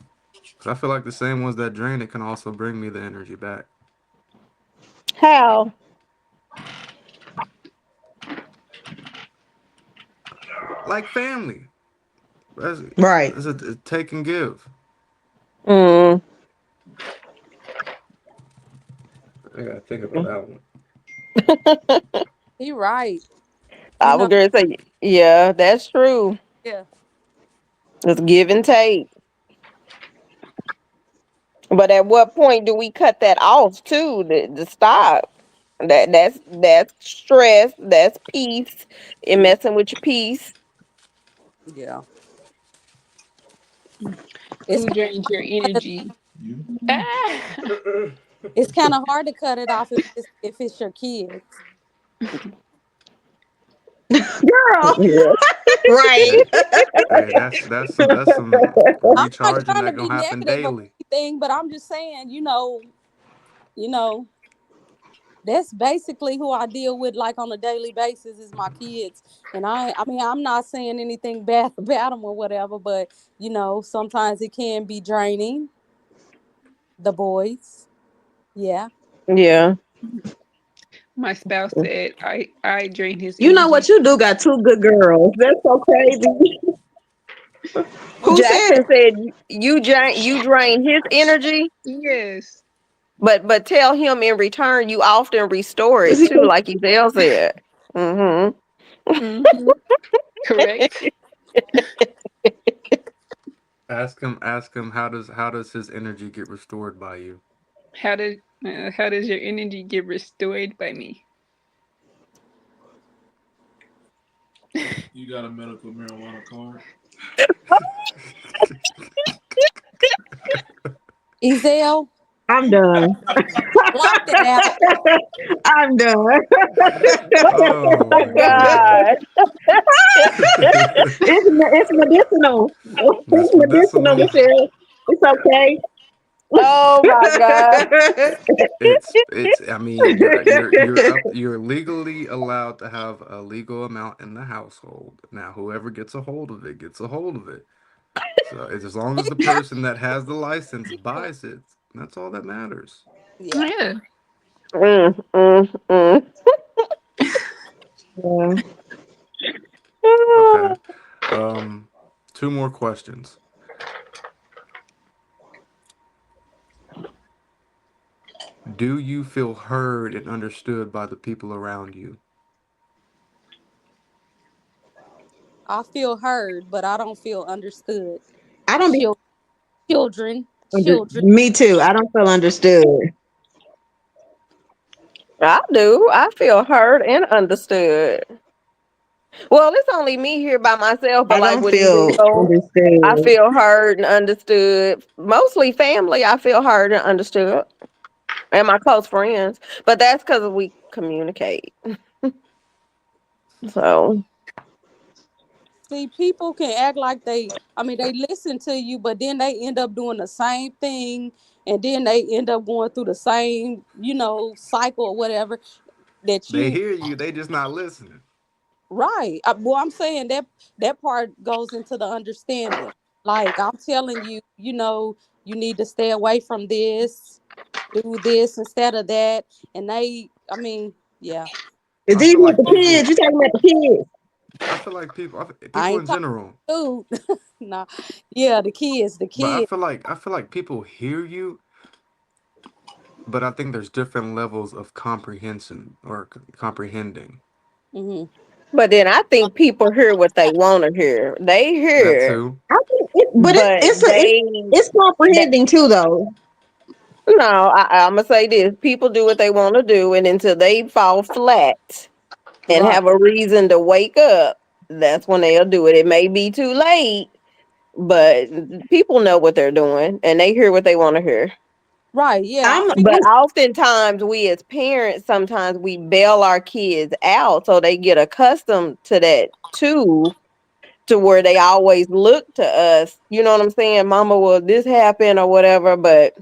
Cause I feel like the same ones that drain it can also bring me the energy back. how? Like family. Right. It's a take and give. Mm. I gotta think about that one. He right. You I was know, gonna say, yeah, that's true. yeah. It's give and take. But at what point do we cut that off too? To stop. That's stress. That's peace. And messing with your peace. Yeah. It's Who drains your kinda, energy? You. Ah! it's kind of hard to cut it off if it's your kids. Girl. Yeah. Right. Hey, hey, that's some I'm not recharging trying to that be gonna happen negative or daily. anything, but I'm just saying, you know, that's basically who I deal with like on a daily basis is my kids. And I mean, I'm not saying anything bad about them or whatever, but sometimes it can be draining. The boys, yeah. Yeah. My spouse said I drain his You know energy. what you do? Got two good girls. That's so crazy. Who said? Jackson said you drain his energy, Yes. but tell him in return you often restore it too, like Ezell said. Mm-hmm. Mm-hmm. Correct. Ask him how does his energy get restored by you? How does your energy get restored by me? You got a medical marijuana card? Ezel, I'm done. block that out. I'm done. Oh Oh my god. God. It's medicinal. It's That's medicinal, medicinal. Michelle. It's okay. Oh my God. It's I mean you're legally allowed to have a legal amount in the household. Now whoever gets a hold of it gets a hold of it. So it's as long as the person that has the license buys it, that's all that matters. Yeah. Yeah. Mm, mm, mm. Yeah. Okay. Um two more questions. Do you feel heard and understood by the people around you? I feel heard, but I don't feel understood. I don't be. Chil- children. Me too. I don't feel understood. I do. I feel heard and understood. Well, it's only me here by myself, but I like don't with feel Ezell, I understood. feel heard and understood. Mostly family, I feel heard and understood. And my close friends. But that's because we communicate. So See, people can act like they listen to you, but then they end up doing the same thing, and then they end up going through the same, cycle or whatever that They you. hear you, they just not listening. Right. Well, I'm saying that part goes into the understanding. Like I'm telling you, you need to stay away from this, do this instead of that, and I mean, yeah. It's I easy feel with like the kids. people You talking about the kids? I people ain't in talking general, food. Nah, yeah, the but kids. I feel like people hear you, but I think there's different levels of comprehension or comprehending. Hmm. but then I think people hear what they want to hear. They That hear, too. I think but but it's that comprehending too, though. no, I'm gonna say this: people do what they want to do, and until they fall flat and Right, have a reason to wake up, that's when they'll do it. It may be too late, but people know what they're doing, and they hear what they want to hear. right. Yeah, I I'm feel. But oftentimes, we as parents, sometimes we bail our kids out so they get accustomed to that too, to where they always look to us. You know what I'm saying? Mama, will this happen or whatever? But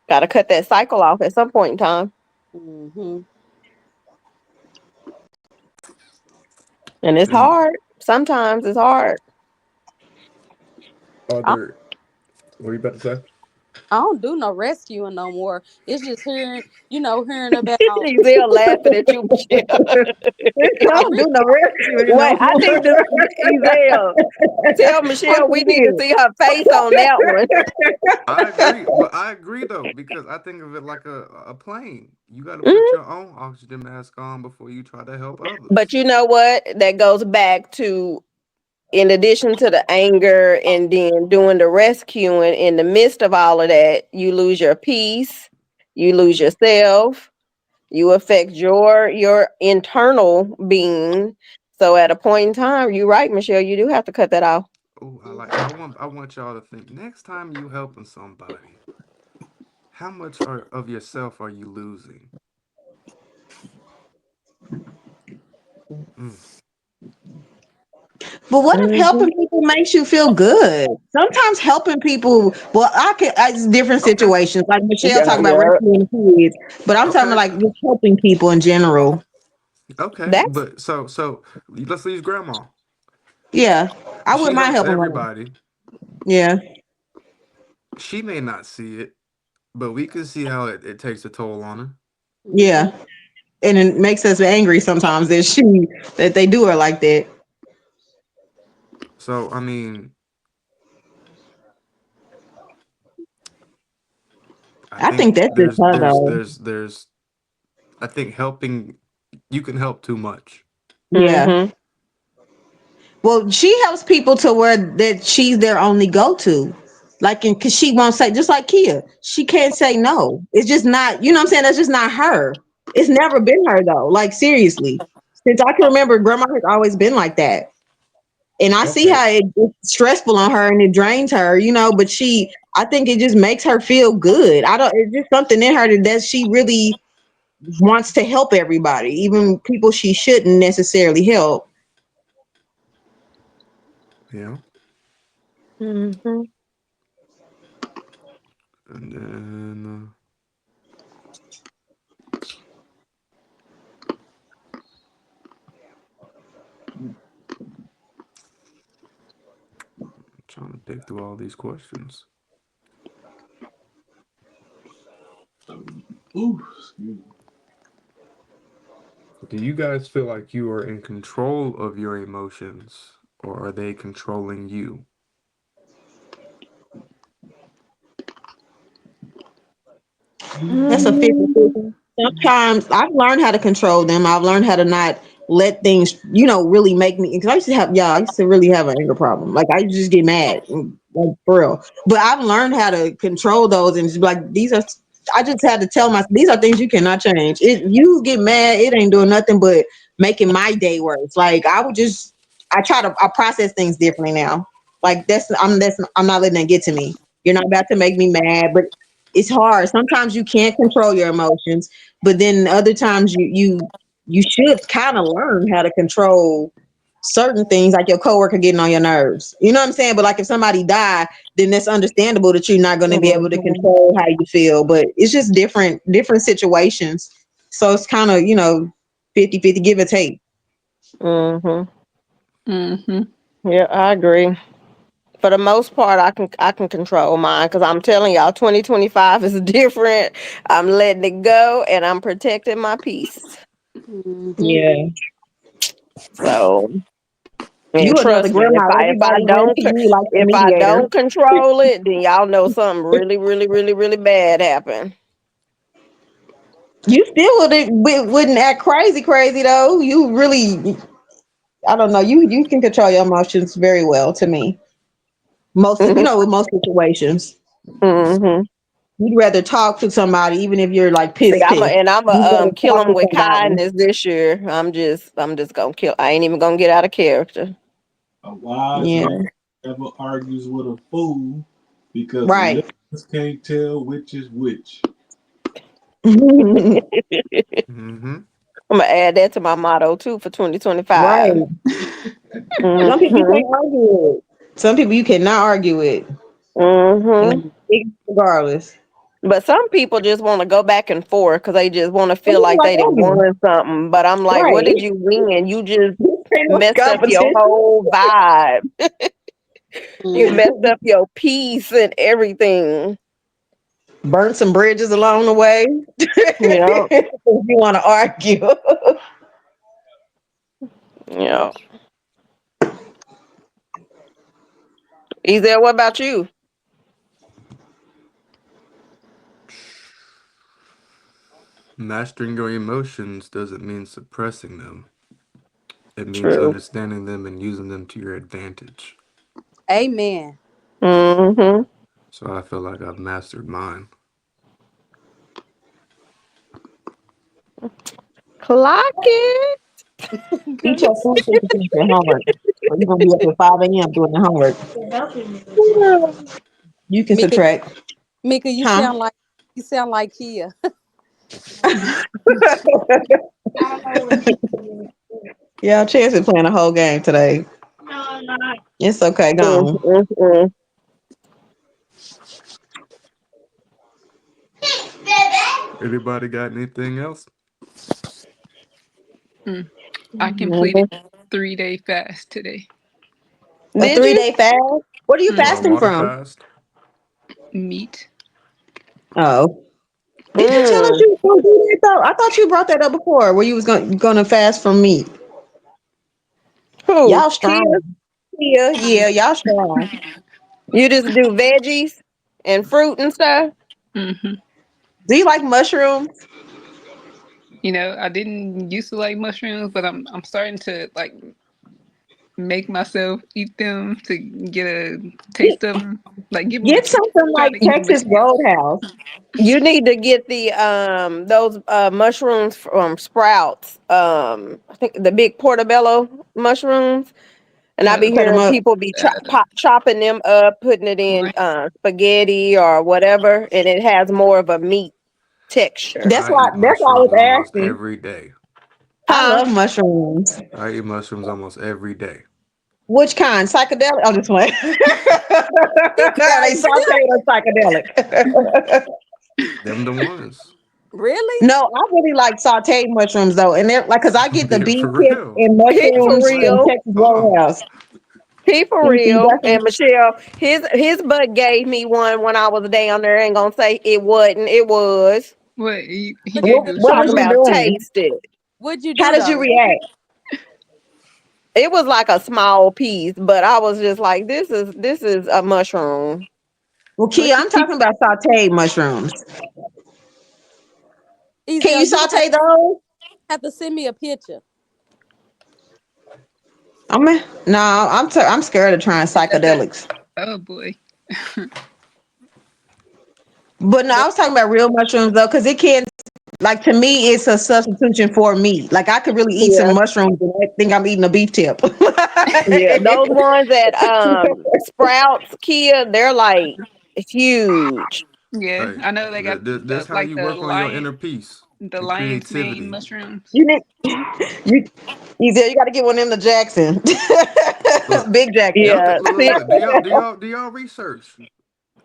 got to cut that cycle off at some point in time. Hmm. And it's And hard. Sometimes it's hard. are I'm there? What are you about to say? I don't do no rescuing no more. It's just hearing about. They're laughing at you, Michelle. I I don't really do no rescuing Wait, no I more. need to, Ezell, tell I'm Michelle we need to serious. see her face on that one. I agree, but I agree though because I think of it like a plane. You got to put Mhm. your own oxygen mask on before you try to help But others. you know what? That goes back to, in addition to the anger and then doing the rescuing, in the midst of all of that, you lose your peace, you lose yourself, you affect your internal being. So at a point in time, you're right, Michelle, you do have to cut that off. Oh, I want y'all to think next time you helping somebody, how much of yourself are you losing? Mm, But what if Mhm. helping people makes you feel good? Sometimes helping people, well, it's different okay, situations. Like Michelle Yeah, talking about yeah. rescuing kids, but I'm talking about okay, like just helping people in general. okay. That's But so let's use grandma. Yeah, I She wouldn't mind helps helping her. everybody. Yeah, She may not see it, but we can see how it takes a toll on her. yeah, and it makes us angry sometimes that they do her like that. So I mean, I I think think that's just her though. I think helping you can help too much. Yeah. mm-hmm. Well, she helps people to where that she's their only go to. Like, because she won't say, just like Kia, she can't say no. It's just not, you know what I'm saying? That's just not her. It's never been her though. Like, seriously. Since I can remember, grandma has always been like that. And I see Okay. how it's stressful on her and it drains her, but I think it just makes her feel good. It's just something in her that she really wants to help everybody, even people she shouldn't necessarily help. Yeah. Mm-hmm. And then trying to dig through all these questions. Ooh, excuse me. Do you guys feel like you are in control of your emotions or are they controlling you? That's a 50. Mm-hmm. Sometimes I've learned how to control them. I've learned how to not let things, really make me. Because I used to really have an anger problem. Like I used to just get mad, like for real. But I've learned how to control those and just be like these are. I just had to tell myself these are things you cannot change. You get mad, it ain't doing nothing but making my day worse. Like I process things differently now. Like I'm not letting that get to me. You're not about to make me mad, but it's hard. Sometimes you can't control your emotions, but then other times you should kind of learn how to control certain things, like your coworker getting on your nerves. You know what I'm saying? But like if somebody die, then that's understandable that you're not going to be able to Mm-hmm. control how you feel. But it's just different situations. So it's kind of 50-50, give or take. Mm-hmm. Mm-hmm. Yeah, I agree. For the most part, I can control mine because I'm telling y'all, 2025 is different. I'm letting it go and I'm protecting my peace. Mm-hmm. Yeah, So, and you another trust me, if grandma. I Everybody run don't to you like the if I mediator. don't control it, then y'all know something really, really, really, really bad happened. You still wouldn't act crazy though. You really, I don't know. You can control your emotions very well. To me, with most situations, Mm-hmm. you'd rather talk to somebody even if you're like See, pissed. I'm You'd a rather kill talk them to with somebody. kindness this year. I'm just gonna kill. I ain't even gonna get out of character. A wise Yeah, man never argues with a fool because right. lips can't tell which is which. Mm-hmm. I'm gonna add that to my motto too for 2025. Right. Some people you Mm-hmm. can't argue with. Some people you cannot argue with, Mm-hmm. and regardless. But some people just want to go back and forth because they just want to Some feel people like like they didn't arguing. won something. But I'm like, what Right. did you win? You just Ain't no messed up your competition. whole vibe. You Mm-hmm. messed up your peace and everything. burn some bridges along the way. Yeah. If you want to argue. Yeah. Ezel, what about you? Mastering your emotions doesn't mean suppressing them. It means True. understanding them and using them to your advantage. Amen. Mm-hmm. So I feel like I've mastered mine. Clock it. Eat your food so you can finish your homework. Or you're gonna be up at 5 a.m. doing the homework. You can Mika, subtract. Mika, Huh? you sound like Kia. Yeah, Chance is playing the whole game today. No, I'm not. It's okay, go on. Mm-hmm. Anybody got anything else? I completed 3-day fast today. A Did you? 3-day fast? What are you Mm, A fasting water from? fast? meat. Oh. Did you tell us Mm. you was gonna do that though? I thought you brought that up before where you was gonna fast from meat. Who? Y'all Kia? strong. Yeah, y'all strong. You just do veggies and fruit and stuff? Hmm. Do you like mushrooms? You know, I didn't used to like mushrooms, but I'm starting to like make myself eat them to get a taste of them. Like give them a Get something like trying to give them a Texas chance. Roadhouse. You need to get the those mushrooms from Sprouts. I think the big portobello mushrooms. And I be Cut them hearing up. people be Uh, chopping them up, putting it in right. spaghetti or whatever, and it has more of a meat texture. That's I why eat that's why I mushrooms was almost asking. every day. I Huh? love mushrooms. I eat mushrooms almost every day. Which kind? Psychedelic? Oh, this one. He Are they crazy. sauteed or psychedelic? Them the ones. Really? No, I really like sauteed mushrooms though, and they're like because I get the Yeah, beef for tips real. and He for mushrooms from real. Texas Oh, Roadhouse. He for See, real. that's And Michelle, his butt gave me one when I was down there. Ain't gonna say it wasn't. It was. What he What you gave what, you a what was Talking you shroom? about doing? tasted. what'd you How do did you though? react? It was like a small piece, but I was just like, this is a mushroom. Well, Well, Kia, I'm talking about sauteed mushrooms. Can you Ezel, you gonna saute those? have to send me a picture. No, I'm scared of trying psychedelics. Oh boy. But no, I But was talking about real mushrooms though, because it can like to me it's a substitution for meat. Like I could really eat some Yeah, mushrooms and I think I'm eating a beef tip. yeah. Those ones at Sprouts, Kia, they're like huge. Yeah, hey, I know they got this how like you work on your inner peace, the your lion's mane creativity. mushrooms. You need you you got to get one in the Jackson. Look, Big Jackson. Yeah. See, look. Do y'all research?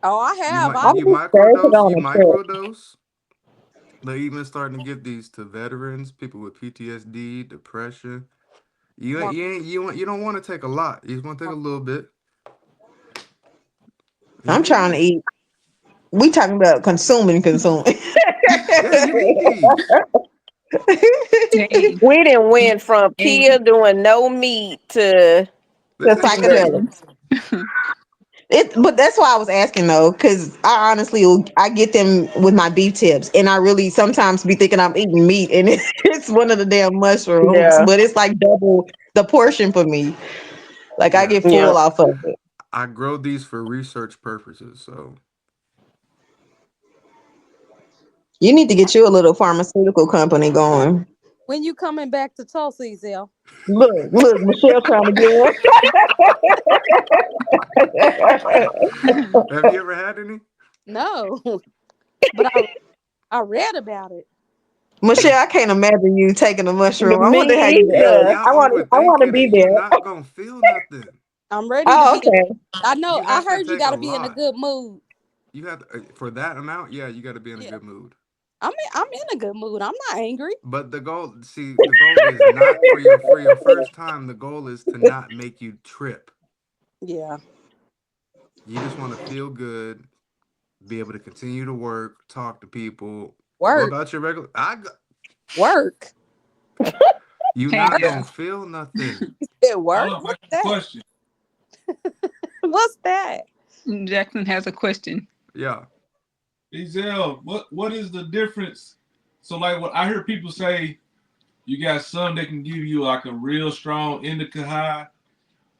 oh, I You have. might I'm you just started microdose. on You a trip. microdose. They're even starting to give these to veterans, people with PTSD, depression. Mark, You don't want to take a lot. You just want to take a little bit. And I'm you trying to need. eat. We talking about consuming. Yeah, you need these. Dang. we didn't went from Kia Dang. doing no meat to The This ain't psychedelic. mushrooms. nothing. But that's why I was asking though, because I honestly I get them with my beef tips, and I really sometimes be thinking I'm eating meat, and it's one of the damn mushrooms, Yeah, but it's like double the portion for me. Like I Yeah, get yeah. full off of it. I grow these for research purposes. So You need to get you a little pharmaceutical company going. when you coming back to Tulsa, Ezel? Look, Michelle trying to get one. have you ever had any? No, but I read about it. Michelle, I can't imagine you taking a mushroom. I wonder how Me you Y'all, react. either. y'all I want to overthinking be it. You're there. not gonna feel nothing. I'm ready to Oh, be. okay. I know. You I have to heard you take got a to be in a lot. good mood. You have to, for that amount. Yeah, you got to be in a Yeah, good mood. I'm in a good mood. I'm not angry. But the goal is not for your first time. The goal is to not make you trip. Yeah. You just want to feel good, be able to continue to work, talk to people, go Work, about your regular. work. You Hey, not yeah. gonna feel nothing. It work. Hold up, I What's got a that? question. What's that? Jackson has a question. Yeah. Ezel, what is the difference? So like what I hear people say, you got some that can give you like a real strong indica high,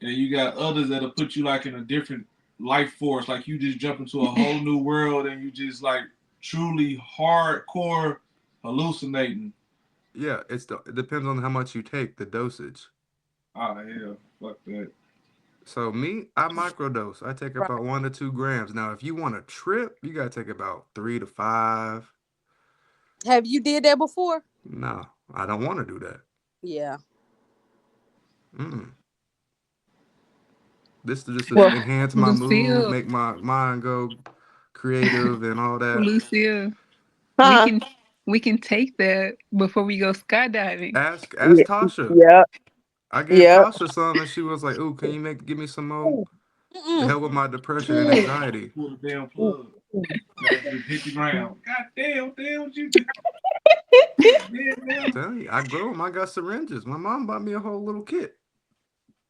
and you got others that'll put you like in a different life force. Like you just jump into a whole new world and you just like truly hardcore hallucinating. Yeah, it depends on how much you take, the dosage. Ah hell, fuck that. So me, I microdose. I take Right. about 1 to 2 grams. Now, if you want a trip, you gotta take about 3 to 5. Have you did that before? No, I don't want to do that. Yeah. Mm. This is just to Well, enhance my mood, Lucille, make my mind go creative and all that. Lucille, we huh? can we can take that before we go skydiving. Ask Yeah, Tasha. yeah, I gave yeah. Tasha some, and she was like, "Ooh, can you give me some more to Mm-mm. help with my depression and anxiety?" Pull the damn plug. That just hit the ground. God damn, what you do? I'm telling you, I grow them. I got syringes. My mom bought me a whole little kit.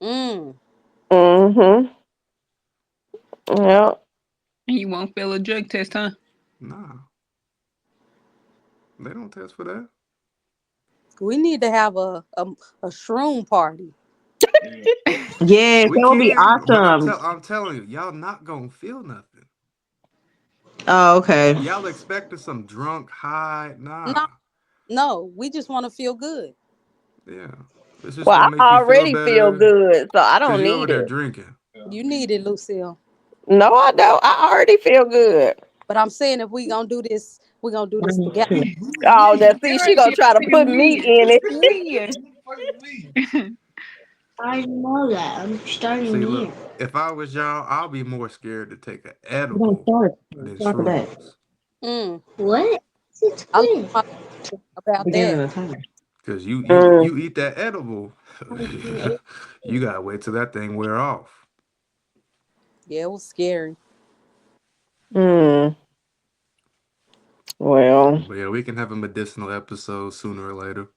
Mm. Mm-hmm. Yeah. And you won't fail a drug test, huh? Nah, they don't test for that. We need to have a shroom party. Yeah. Yes, We that would be can, but awesome. I'm telling you, y'all not gonna feel nothing. Oh, okay. Y'all expecting some drunk high? No, Nah. no, we just want to feel good. Yeah, it's just Well, gonna make I you feel already feel better good, so I because don't you over need there it. drinking. You need it, Lucille. No, I don't. I already feel good. But I'm saying if we gonna do this, we're gonna do this together. Who's Oh, we? that see, she gonna try to put me in it. We. Who the fuck is we? I know that. I'm starting See, here. look, if I was y'all, I'll be more scared to take an We're gonna edible start. than Start with that. shrooms. Mm. What? It's I good. like about Beginning that. of time. Because you you Mm, you eat that edible, you gotta wait till that thing wear off. Yeah, it was scary. mm. Well, But yeah, we can have a medicinal episode sooner or later.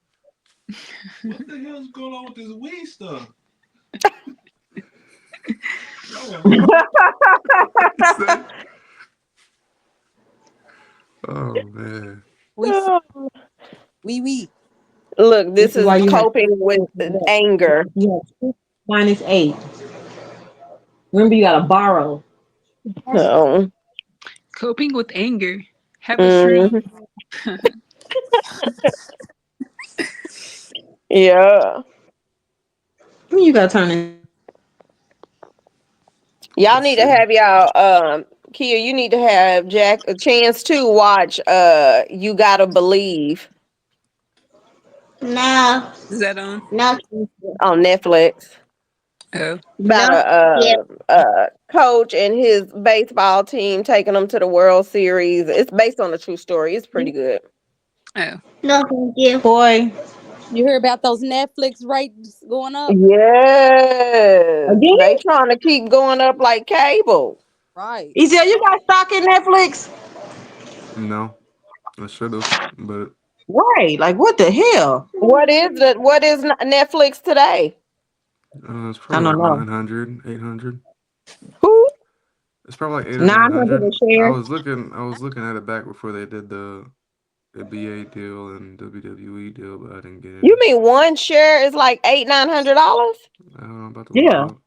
What the hell's going on with this weed stuff? Y'all got me Say, oh man. We we. look, This this is is why you have coping with anger. you have 6 - 8. Remember, you gotta borrow. So, Coping with anger. Have a shroom. mm, yeah. You gotta turn it. Y'all Let's need to see. have Kia, you need to have Jack a chance to watch You Gotta Believe No, Is that on? no, on Netflix. Oh. About no. Yeah, a coach and his baseball team taking them to the World Series. It's based on a true story. It's pretty good. Oh. no, thank you. Boy, You hear about those Netflix rates going up? Yes. again? They trying to keep going up like cable. Right. Ezel, you got stock in Netflix? No, I should have, but Right. Like, what the hell? What is Netflix today? it's I probably don't like know. 900, 800. Who? It's probably like 900 8 or 900. a share. I was looking at it back before they did the NBA deal and WWE deal, but I didn't get You in. mean one share is like $800-900? I'm about to look it Yeah. up.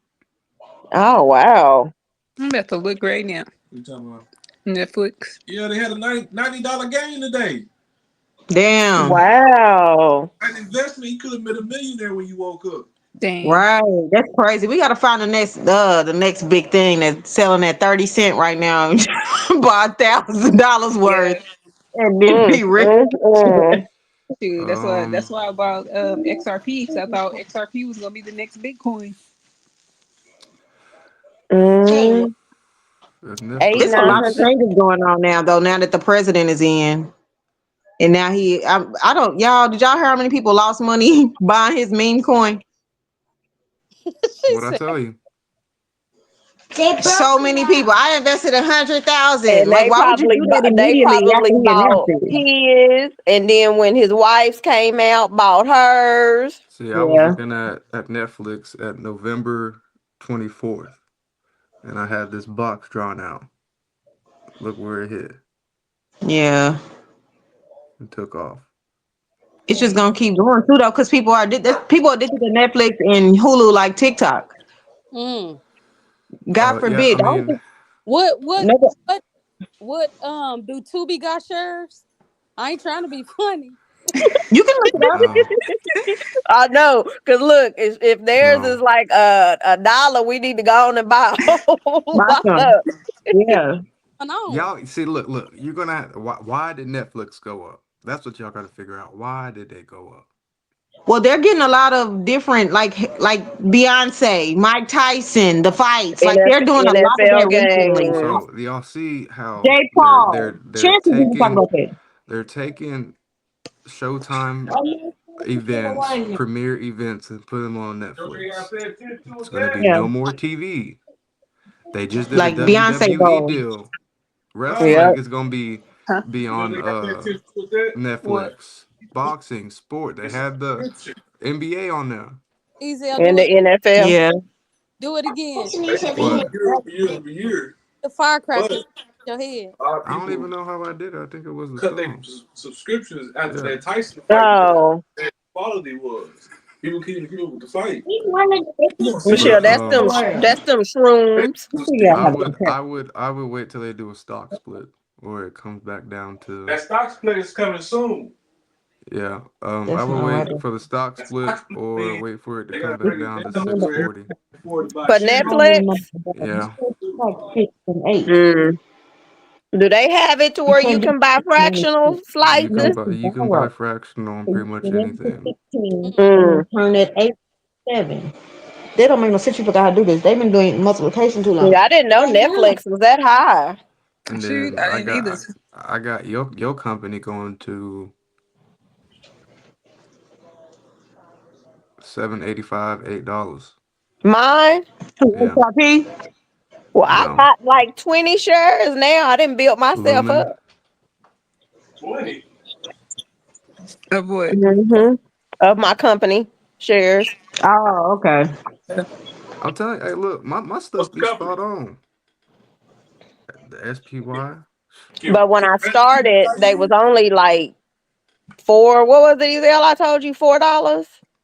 Oh wow. I'm about to look right now. you talking about? Netflix. Yeah, they had a $90 gain today. Damn. Wow. An investment, you could have been a millionaire when you woke up. Dang. Right. That's crazy. We gotta find the next big thing that's selling at 30 cents right now and buy $1,000 Yeah. worth and then Mm, be rich. mm, mm. Dude, that's Um, why I bought XRP. So I thought XRP was gonna be the next Bitcoin. Hey, Mm. Eight, It's Netflix a nine lot of is hundred. changes going on now though, now that the president is in. And now I don't y'all did y'all hear how many people lost money buying his meme coin? She what I said, tell you. So many people. I invested 100,000. And Like, why would you do that they immediately probably after he announced bought it? his, and then when his wife's came out, bought hers. See, I was Yeah, looking at Netflix at November 24th, and I had this box drawn out. Look where it hit yeah. and took off. It's just gonna keep going too, though, because people are addicted to Netflix and Hulu like TikTok. Mm. God Yeah, I forbid. mean, What No, do Tubi got shares? I ain't trying to be funny. you can look it up. no, I know, cause look, if theirs no. is like a dollar, we need to go on and buy a whole Buy lot some. of. Yeah. I know. Y'all see, look. You're gonna have, why did Netflix go up? That's what y'all got to figure out. Why did they go up? Well, they're getting a lot of different, like Beyonce, Mike Tyson, the fights. Like they're doing a lot of NFL that recently. games. So do y'all see how Jay Paul, they're chances we can talk taking about that. they're taking Showtime events, premiere events, and put them on Netflix. It's gonna be Yeah, no more TV. They just did a like Beyonce WWE Bowl. deal. Yep. Wrestling is gonna Huh? be on What? Netflix. Boxing, sport. They had the NBA on there. Easy, In the NFL. Yeah, do it again. What? The firecrackers in your head. I don't even know how I did it. I think it was the thumb. Subscriptions after Yeah. that Tyson fight Oh, quality was. People couldn't keep up with the fight. Michelle, But that's them shrooms. I would wait till they do a stock split or it comes back down to That stock split is coming soon. yeah. that's I would not right. wait for the stock That split stock split or means wait for it to they come gotta back bring it down back to to where 640. before to buy For shares. Netflix. Yeah. Mm. Do they have it to where you can buy fractional slices? You can buy fractional on pretty much anything. Mm. Turn at 8-7. They don't make no sense. You forgot how to do this. They've been doing multiplication too long. Yeah, I didn't know Netflix was that high. And Shoot, then I didn't either. I got your company going to 785, $8. Mine? Yeah. XRP? Well, I No. got like 20 shares now. I didn't build myself Lumen. up. 20. Of what? Of my company shares. Oh, okay. I'm telling you, hey, look, my What's stuff the be company? spot on. The SPY. But when I started, they was only like what was it, Ezel? I told you $4,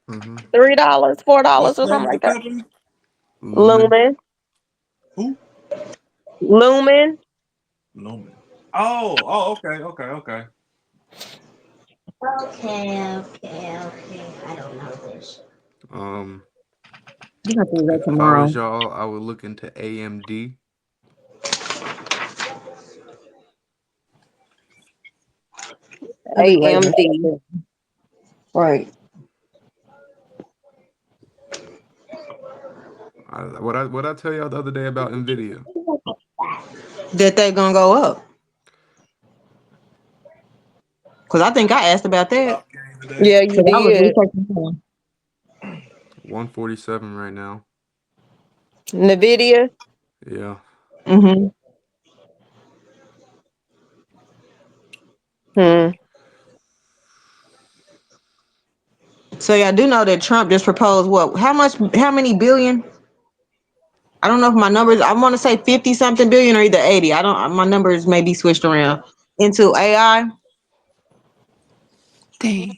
Mm-hmm. $3, $4 What's or the name something of the like that. company? Lumen. Who? Lumen. Lumen. Oh, okay. Okay. I don't know this. You have to do that If I was tomorrow. y'all, I would look into AMD. AMD. Right. What I tell y'all the other day about Nvidia? That they're gonna go up. Cause I think I asked about that. Yeah, you Cause I was did. researching. 147 right now. NVIDIA. Yeah. Mm-hmm. Hmm. So yeah, I do know that Trump just proposed what? How many billion? I don't know if my numbers. I want to say 50 something billion or either 80. I don't. My numbers may be switched around into AI. Dang.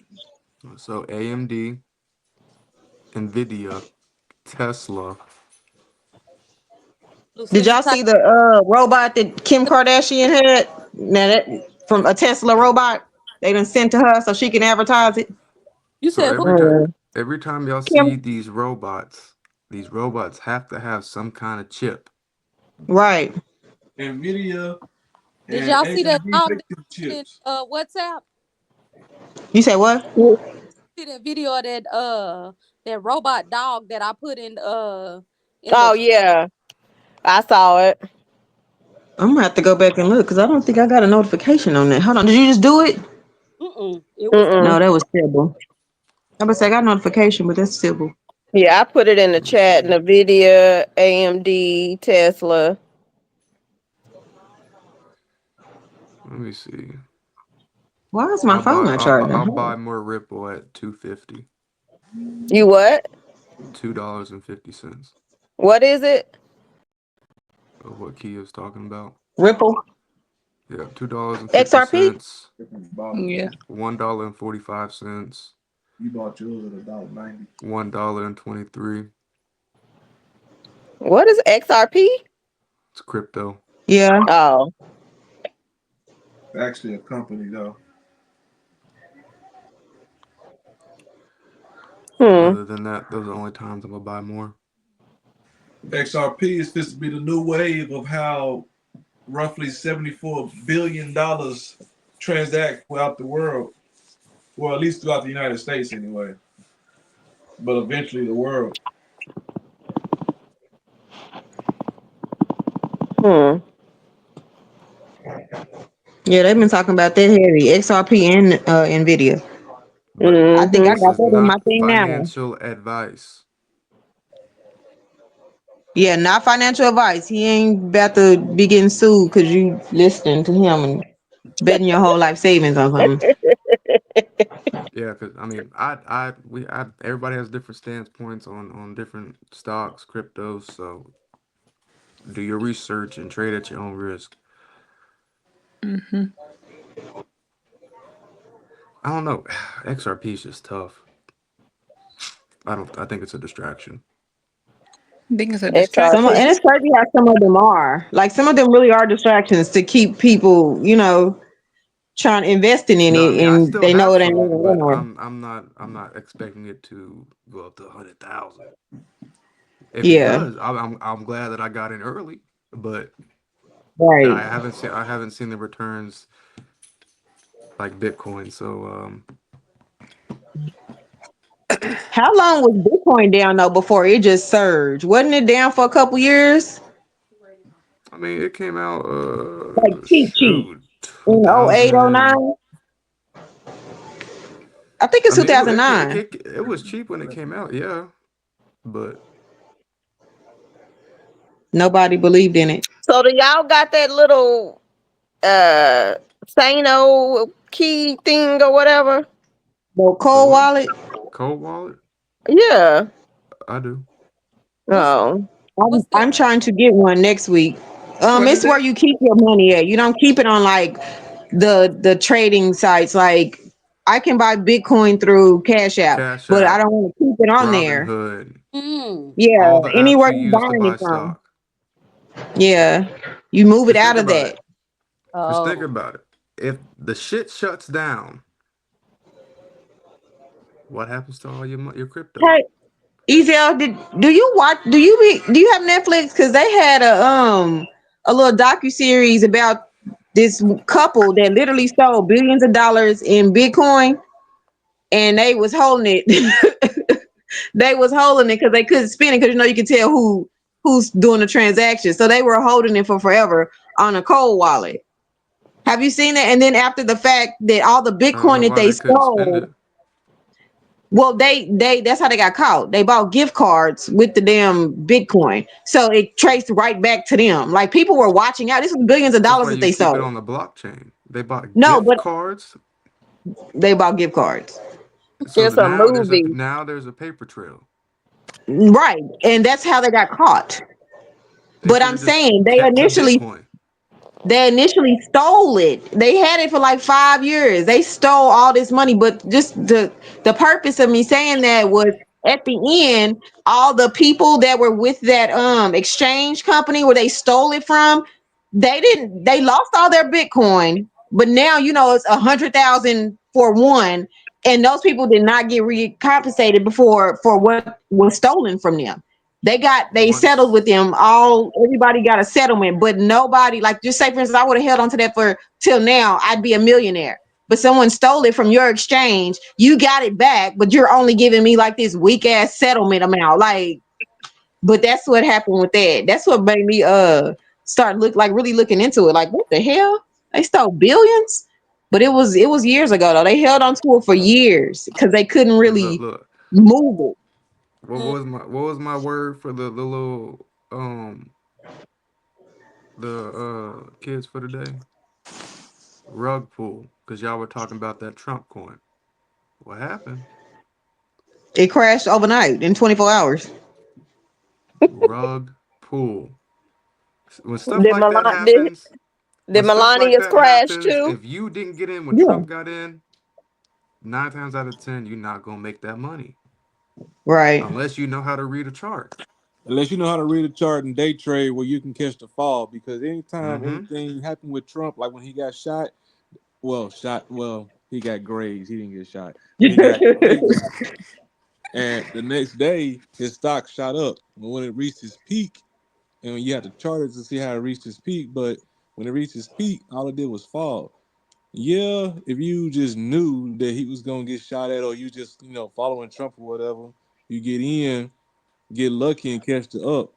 So AMD, Nvidia, Tesla. Did y'all see the robot that Kim Kardashian had? Now that from a Tesla robot, they done sent to her so she can advertise it. You So said who? every time y'all see Kim, these robots have to have some kind of chip. right? NVIDIA Did and y'all see that AMD dog make that them in chips. WhatsApp? You said what? See that video of that robot dog that I put in Oh the yeah, I saw it. I'm gonna have to go back and look because I don't think I got a notification on that. Hold on, did you just do it? it was No, that was Sybil. I was say I got a notification, but that's Sybil. Yeah, I put it in the chat. Nvidia, AMD, Tesla. Let me see. Why is my phone not charging? I'll buy more Ripple at $2.50. You what? $2.50. What is it? Of what Kia's talking about. Ripple. Yeah, XRP. $2.50. Yeah. $1.45. You bought yours at $1.90. $1.23. What is XRP? It's crypto. Yeah. Oh. Actually, a company though. Other than that, those are the only times I'm gonna buy more. XRP is supposed to be the new wave of how roughly $74 billion transact throughout the world. Well, at least throughout the United States anyway. But eventually the world. Yeah, they've been talking about that heavy. XRP and Nvidia. But I think I this got is that in my not thing now. financial advice. Yeah, not financial advice. He ain't about to be getting sued because you listening to him and betting your whole life savings on something. Yeah, because I mean, everybody has different stance points on different stocks, cryptos. So do your research and trade at your own risk. Mm-hmm. I don't know. XRP is just tough. I think it's a distraction. I think it's a And distraction. it's crazy how some of them are. Like some of them really are distractions to keep people, trying to investing in No, I it, mean I and still they know have it ain't some, going but nowhere. I'm not expecting it to go up to 100,000. If it Yeah, does, I'm glad that I got in early, but right. I haven't seen the returns like Bitcoin. So How long was Bitcoin down though before it just surged? Wasn't it down for a couple years? I mean, it came out Like cheap shoot in oh eight, 2000. 09. I think I it's mean, 2009. it was cheap when it came out, yeah, but Nobody believed in it. So do y'all got that little Sano key thing or whatever? The the cold what? wallet. Cold wallet? Yeah. I do. What's Oh. I'm, what's that? I'm trying to get one next week. What is It's where it? you keep your money at. You don't keep it on like the trading sites. Like I can buy Bitcoin through Cash App, Cash but I App, don't want to keep it on there. Robinhood, Mm. Yeah, all the apps anywhere you you use to buying buy it from. stock. Yeah, you move it Just out think of about that. it. Just think Oh. about it. If the shit shuts down, what happens to all your crypto? Hey, Ezel, do you have Netflix? Because they had a little docu-series about this couple that literally stole billions of dollars in Bitcoin, and they was holding it. They was holding it because they couldn't spend it, because you can tell who's doing the transaction. So they were holding it for forever on a cold wallet. Have you seen that? And then after the fact that all the I don't Bitcoin know that why they they couldn't spend stole, it. well, they that's how they got caught. They bought gift cards with the damn Bitcoin, so it traced right back to them. Like people were watching out. This was billions of That's dollars why that you they keep it stole. on the blockchain. They bought No, gift but cards, they bought gift cards, so It's that a movie. now there's a paper trail. right? And that's how they got caught. They But should I'm have just saying kept the Bitcoin. they initially stole it. They had it for like 5 years. They stole all this money, but just the purpose of me saying that was at the end, all the people that were with that exchange company where they stole it from, they lost all their Bitcoin, but now it's 100,000 for one, and those people did not get recompensated before for what was stolen from them. They settled with Once, them. Everybody got a settlement, but nobody, like, just say for instance, I would have held on to that for till now, I'd be a millionaire. But someone stole it from your exchange, you got it back, but you're only giving me like this weak ass settlement amount. Like, but that's what happened with that. That's what made me start really looking into it. Like, what the hell? They stole billions? But it was years ago though. They held on to it for years because they couldn't look, really look, move it. What was my word for the little the kids for today? Rug pull, because y'all were talking about that Trump coin. What happened? It crashed overnight in 24 hours. Rug pull. When stuff Did like that Melania did, happens, did when stuff like Melania's that crash happens, too? if you didn't get in when Yeah. Trump got in, 9 times out of 10, you're not gonna make that money Right. unless you know how to read a chart. Unless you know how to read a chart and day trade where you can catch the fall. Because anytime Mm-hmm. anything happened with Trump, like when he got shot, he got grazed. He didn't get shot, but he got grazed. And the next day, his stock shot up. And when it reached its peak, and you have to chart it to see how it reached its peak, but when it reached its peak, all it did was fall. Yeah, if you just knew that he was gonna get shot at, or you just following Trump or whatever, you get in, get lucky, and catch the up.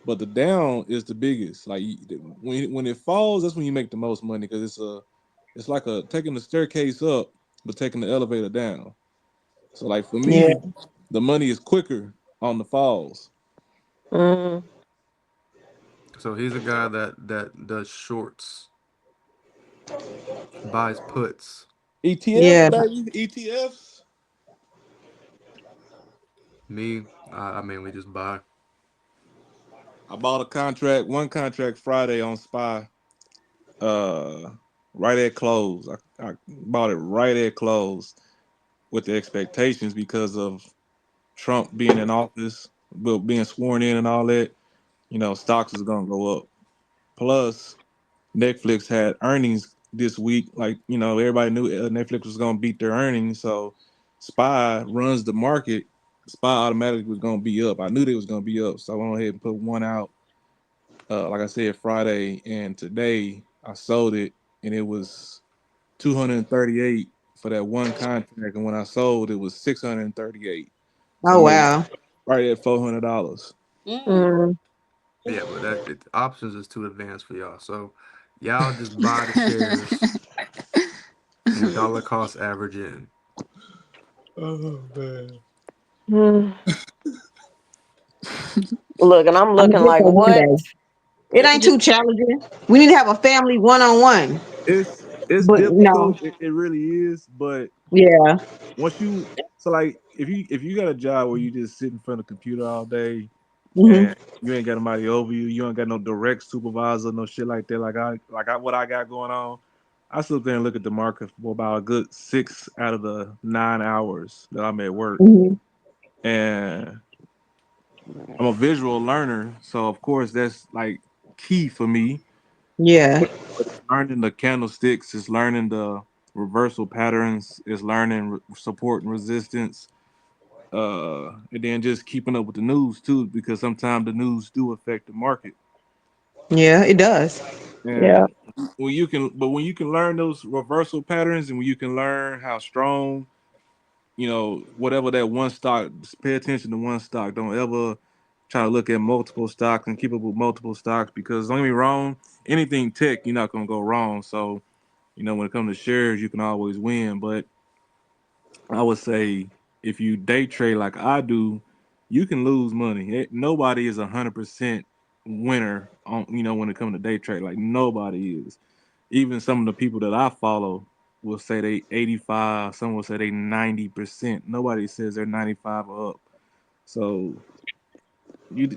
But the down is the biggest. Like when it falls, that's when you make the most money because it's like a taking the staircase up, but taking the elevator down. So like for Yeah. me, the money is quicker on the falls. Mm. So he's a guy that does shorts, buys puts. ETFs, Yeah. baby, ETFs. Me, I mainly just buy. I bought one contract Friday on SPY, uh, right at close. I bought it right at close with the expectations because of Trump being in office, but being sworn in and all that. Stocks is gonna go up. Plus, Netflix had earnings this week. Like, everybody knew Netflix was going to beat their earnings. So SPY runs the market. SPY automatically was going to be up. I knew they was going to be up. So I went ahead and put one out, like I said, Friday. And today I sold it and it was 238 for that one contract. And when I sold, it was 638. So I Oh made wow. right at $400. Mm. Yeah, but options is too advanced for y'all. So y'all just buy the shares and dollar cost average in. Oh man. Mm. Look, and I'm I'm gonna looking get like, there one what? day. It ain't too challenging. We need to have a family one-on-one. It's But no. difficult. It really is, but Yeah. once you so like if you got a job where you just sit in front of the computer all day Hmm. and you ain't got nobody over you, you ain't got no direct supervisor, no shit like that. Like what I got going on. I sit there and look at the market for about a good 6 out of the 9 hours that I'm at work, Hmm. and I'm a visual learner, so of course that's like key for me. Yeah. But it's learning the candlesticks, it's learning the reversal patterns, it's learning support and resistance, and then just keeping up with the news too, because sometimes the news do affect the market. Yeah, it does. Yeah. And when you can learn those reversal patterns, and when you can learn how strong, whatever that one stock, just pay attention to one stock. Don't ever try to look at multiple stocks and keep up with multiple stocks because don't get me wrong, anything tech, you're not gonna go wrong. So when it comes to shares, you can always win. But I would say if you day trade like I do, you can lose money. Nobody is 100% winner on when it comes to day trade. Like nobody is. Even some of the people that I follow will say they 85. Some will say they 90%. Nobody says they're 95 or up. So you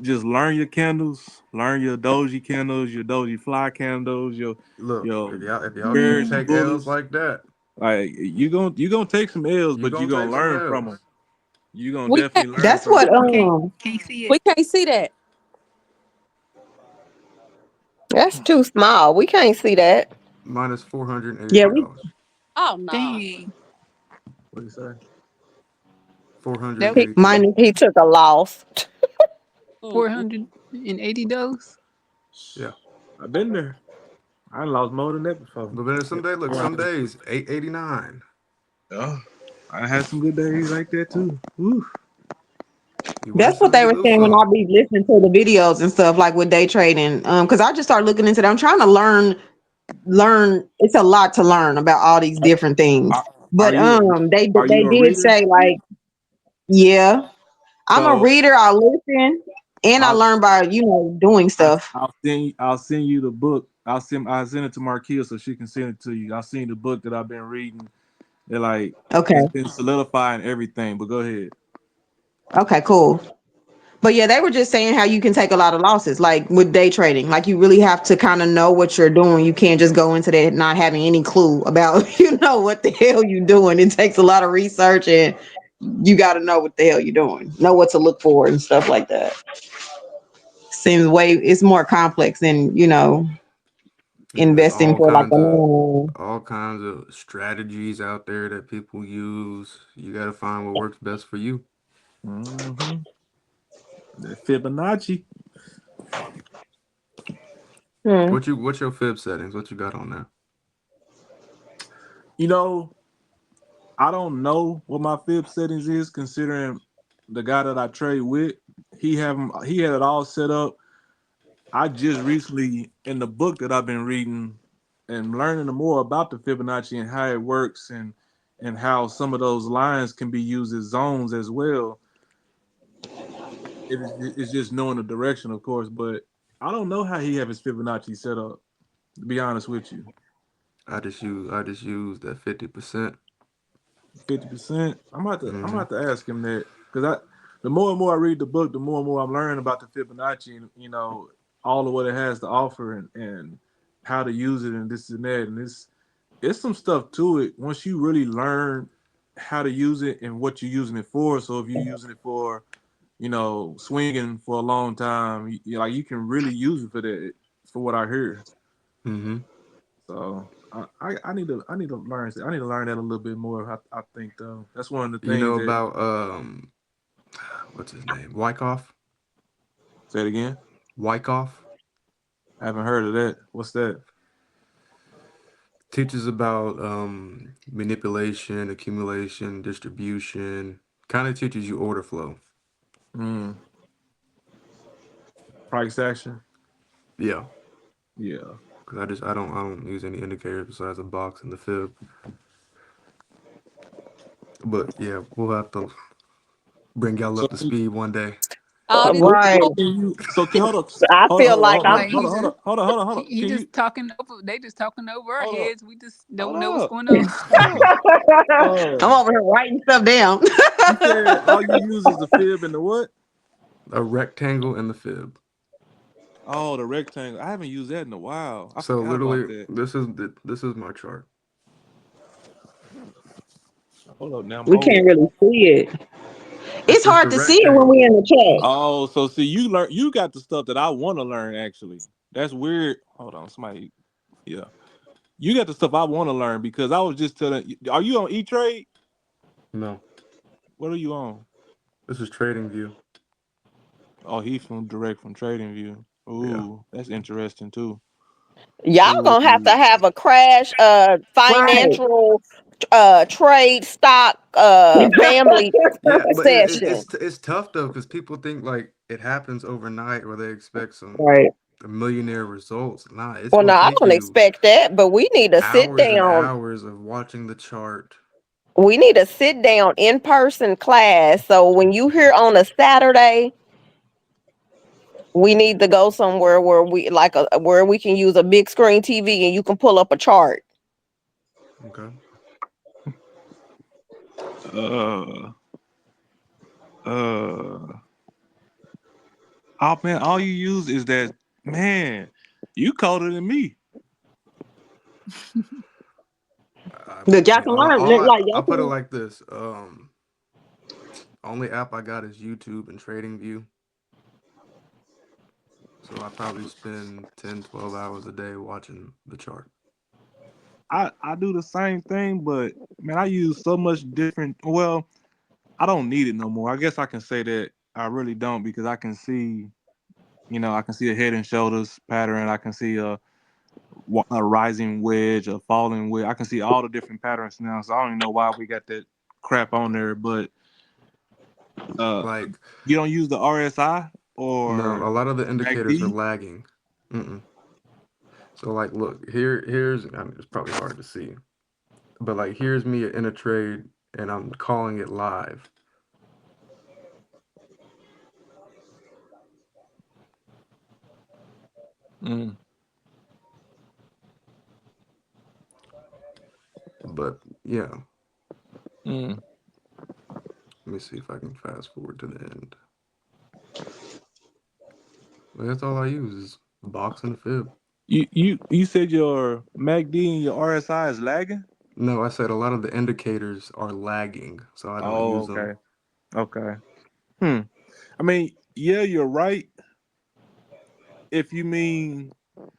just learn your candles, learn your doji candles, your doji fly candles, your Look, your if y'all can't bearish take L's bullish. like that, Like you gonna take some L's, you but you gonna gonna take some learn from them. L's. You gonna We can't definitely learn That's from what them. Can't see we it. can't see that. That's too small. We can't see that. Minus four hundred and eighty yeah, three we dollars. Oh no. Dang. What do you say? Four hundred and That He, eighty three. minus he took a loss. Mm-mm. $480. Yeah. I've been there. I lost more than that before. But then some day, look, some days 889. Yeah. I had some good days like that too. Woo. You win That's what some, they you were lose saying when I some. be listening to the videos and stuff like with day trading. Because I just started looking into that. I'm trying to learn. It's a lot to learn about all these different things. Are, are But you they are you a did reader? say like, yeah. I'm a So reader. I listen, and I I'll learn by doing stuff. I'll send you the book. I'll send it to Marquia so she can send it to you. I'll send you the book that I've been reading. It like Okay. it's been solidifying everything. But go ahead. Okay. Cool. But yeah, they were just saying how you can take a lot of losses, like with day trading. Like you really have to kind of know what you're doing. You can't just go into that not having any clue about what the hell you're doing. It takes a lot of research, and you got to know what the hell you're doing, know what to look for and stuff like that. Seems it's more complex than Yeah, there's investing for like a normal. all kinds of strategies out there that people use. You got to find what works best for you. Mm-hmm. The Fibonacci. Hmm. What's your fib settings? What you got on there? You know, I don't know what my fib settings is, considering the guy that I trade with. He had it all set up. I just recently, in the book that I've been reading and learning more about the Fibonacci and how it works, and how some of those lines can be used as zones as well. It's just knowing the direction, of course, but I don't know how he have his Fibonacci set up. To be honest with you, I just use that 50%. 50%. I'm Mm-hmm. about to ask him that, because the more and more I read the book, the more and more I'm learning about the Fibonacci, and all of what it has to offer, and how to use it, and this and that, and it's some stuff to it once you really learn how to use it and what you're using it for. So if you're using it for swinging for a long time, you can really use it for that, for what I hear. Mm-hmm. So I need to learn. I need to learn that a little bit more. I think though that's one of the You things know that. about what's his name? Wyckoff? Say it again. Wyckoff I haven't heard of that. What's that? teaches about manipulation, accumulation, distribution. Kind of teaches you order flow. Mm, price action. Yeah, Yeah. because I don't use any indicators besides a box and the fib. But yeah, we'll have to bring y'all So up to speed one day. All this Right. hold on, I hold on, feel hold on, like hold I'm on, Like hold he on, hold just on, hold on, hold on, hold on. he Can you just talking over. They just talking over our hold up, heads. We just hold don't know what's up, going on. hold up. I'm over here writing stuff down. You said all you use is the fib and the what? A rectangle and the fib. Oh, the rectangle. I haven't used that in a while. I So forgot about literally, that. this is my chart. Hold up, now I'm We old. can't really see it. It's It's the hard to see it when we rectangle. in the chat. Oh, so see, you got the stuff that I want to learn. Actually, that's weird. Hold on, somebody. Yeah, you got the stuff I want to learn, because I was just telling. Are you on E Trade? No, What are you on? this is Trading View. Oh, he from direct from Trading View. Yeah. Ooh, that's interesting too. y'all gonna Ooh, have a crash Right. financial trade stock family Yeah, but session. it's tough though because people think like it happens overnight or they expect some Right. millionaire results. Nah, it's Well, no, gonna I take don't you expect that, but we need to sit hours and down. hours of watching the chart. We need a sit down in person class. So when you here on a Saturday, we need to go somewhere where where we can use a big screen TV and you can pull up a chart. Okay. uh, uh. Oh man, all you use is that, man. You colder than me. But I y'all mean, can learn. Like I'll y'all put it can. like this. Only app I got is YouTube and Trading View. So I probably spend 10, 12 hours a day watching the chart. I do the same thing, but man, I use so much different. Well, I don't need it no more. I guess I can say that I really don't, because I can see, I can see a head and shoulders pattern. I can see a rising wedge, a falling wedge. I can see all the different patterns now. So I don't even know why we got that crap on there. But uh, Like, you don't use the RSI no, or a lot of the indicators are MACD. lagging. Mm-mm. So like, look, I mean, it's probably hard to see, but like, here's me in a trade and I'm calling it live. Mm, But yeah, mm. let me see if I can fast forward to the end. Well, that's all I use is a box and a fib. You said your MACD and your RSI is lagging? No, I said a lot of the indicators are lagging, so I don't Oh, use them. okay. Okay. Hmm. I mean, yeah, you're right. If you mean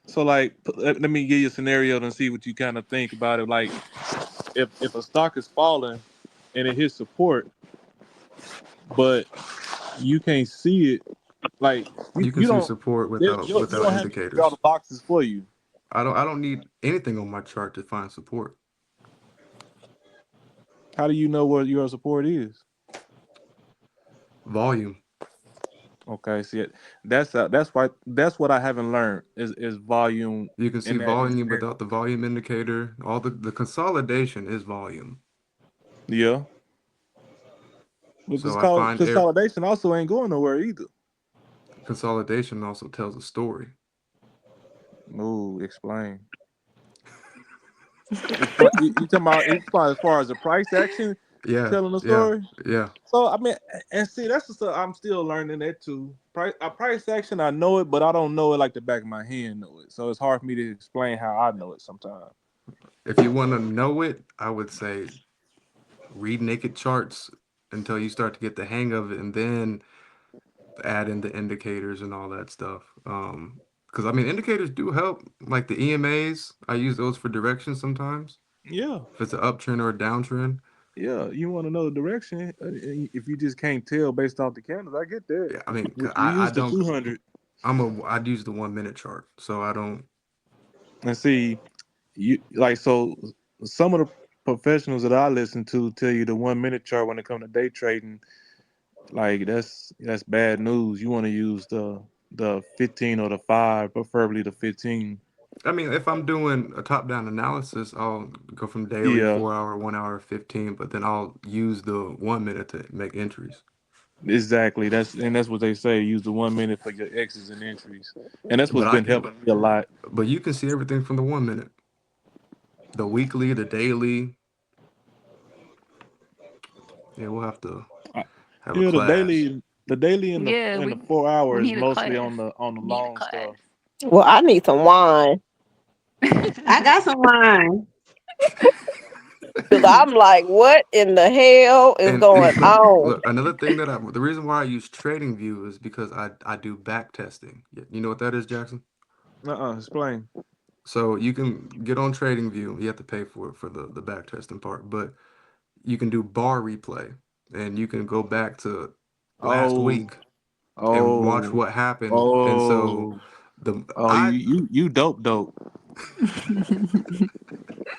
so, like, let me give you a scenario and see what you kind of think about it. Like, if a stock is falling and it hits support, but you can't see it, like You can you see don't support you without don't have me figure out the indicators. boxes for you. I don't need anything on my chart to find support. How do you know what your support is? Volume. Okay, see it. That's why that's what I haven't learned is volume You can see in that volume scenario. without the volume indicator. All the consolidation is volume. Yeah, because So I find consolidation also ain't going nowhere either. consolidation also tells a story. Ooh, explain. Explain. You talking about explain as far as the price action Yeah, telling the yeah, story? yeah. So I mean, and see, that's the stuff I'm still learning that too. Price action, I know it, but I don't know it like the back of my hand know it. So it's hard for me to explain how I know it sometimes. If you want to know it, I would say read naked charts until you start to get the hang of it, and then add in the indicators and all that stuff. Because I mean, indicators do help. Like the EMAs, I use those for direction sometimes. Yeah, If it's an uptrend or a downtrend, yeah. You want to know the direction. If you just can't tell based off the candles, I get that. yeah. I mean, We I use the don't. 200 I'd use the 1 minute chart, so I don't. and see you like so. Some of the professionals that I listen to tell you the 1 minute chart when it comes to day trading. Like that's bad news. You want to use the 15 or the 5, preferably the 15. I mean, if I'm doing a top-down analysis, I'll go from daily, Yeah, 4 hour, 1 hour, 15, but then I'll use the 1 minute to make entries. exactly. That's what they say. Use the 1 minute for your X's and entries, and that's But what's I been can, helping me a lot. but you can see everything from the 1 minute, the weekly, the daily. Yeah, we'll have to I- have a Yeah, class. the daily Yeah, and the we 4 hour is need a mostly class. on the Need a long class. stuff. Well, I need some wine I got some wine. because I'm like, what in the hell is And going on? look, another thing the reason why I use TradingView is because I do back testing. You know what that is, Jackson? Explain. So you can get on TradingView. You have to pay for it for the back testing part, but you can do bar replay, and you can go back to last Oh, week and watch oh, what happened. And so oh, the oh. I You dope.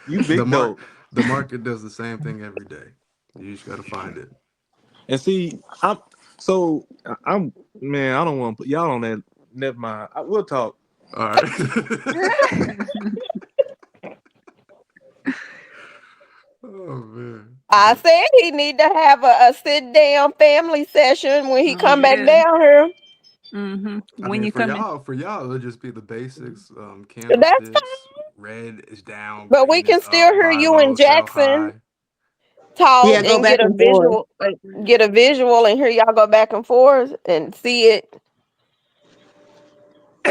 You the big mark dope. the market does the same thing every day. You just got to find it. And see, I'm man. I don't want to put y'all on that. Never mind. We'll talk. All right. Oh man. I But said he need to have a sit down family session when he come back Yeah. down here. I When mean, you come in. for y'all, it'll just be the basics. That's Candlesticks. Red is down, but we green can is still up, hear buy you and low, sell Jackson high. Yeah, talk go and back and forth. get a visual and hear y'all go back and forth and see it.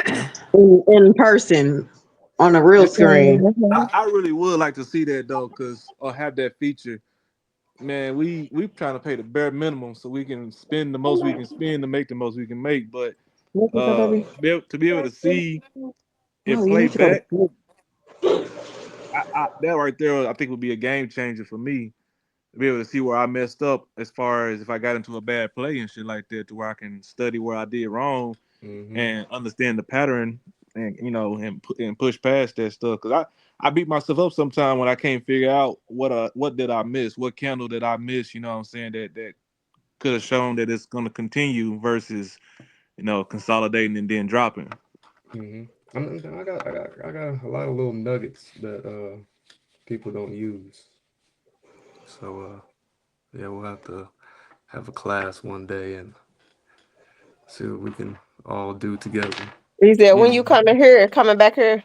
Yeah. In person on a real screen. Mhm. I really would like to see that though, cause or have that feature. Man, we trying to pay the bare minimum so we can spend the most we can spend to make the most we can make. But Look at that, baby. to be able to see it No, you play need to go to back, sleep. that right there, I think would be a game changer for me to be able to see where I messed up as far as if I got into a bad play and shit like that, to where I can study where I did wrong Mm-hmm. and understand the pattern and and push past that stuff. Cause I beat myself up sometime when I can't figure out what did I miss, what candle did I miss. You know what I'm saying, that could have shown that it's going to continue versus consolidating and then dropping. Mm-hmm. I got a lot of little nuggets that people don't use. So yeah, we'll have to have a class one day and see what we can all do together. He said, when you coming back here?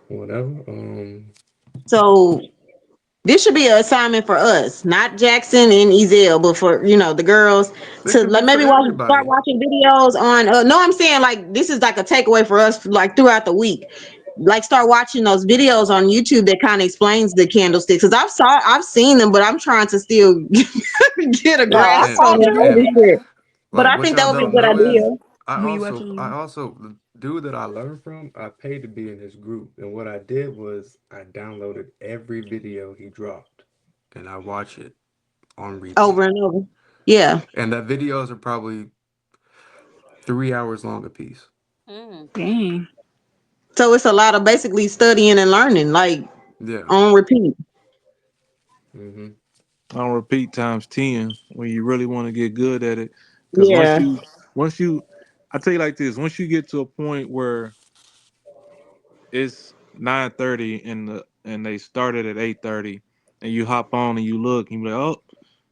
Whatever. So this should be an assignment for us, not Jackson and Ezel, but for the girls It to could be like for maybe start everybody. watching videos on. No, I'm saying like this is like a takeaway for us, like throughout the week. Like start watching those videos on YouTube that kind of explains the candlesticks. Cause I've seen them, but I'm trying to still get a No, I grasp saw on them this too. And shit. But like I what think that y'all would be a don't good know is idea. Who you watching? I also the dude that I learned from, I paid to be in his group. And what I did was I downloaded every video he dropped and I watch it on Over repeat. and over. Yeah. And that videos are probably 3 hours long a piece. Mm. Dang. So it's a lot of basically studying and learning, like Yeah. on repeat. Mm-hmm. On repeat times 10 when you really want to get good at it. Because Yeah. once you, I tell you like this, once you get to a point where it's 9:30 and they started at 8:30 and you hop on and you look and you're like, oh,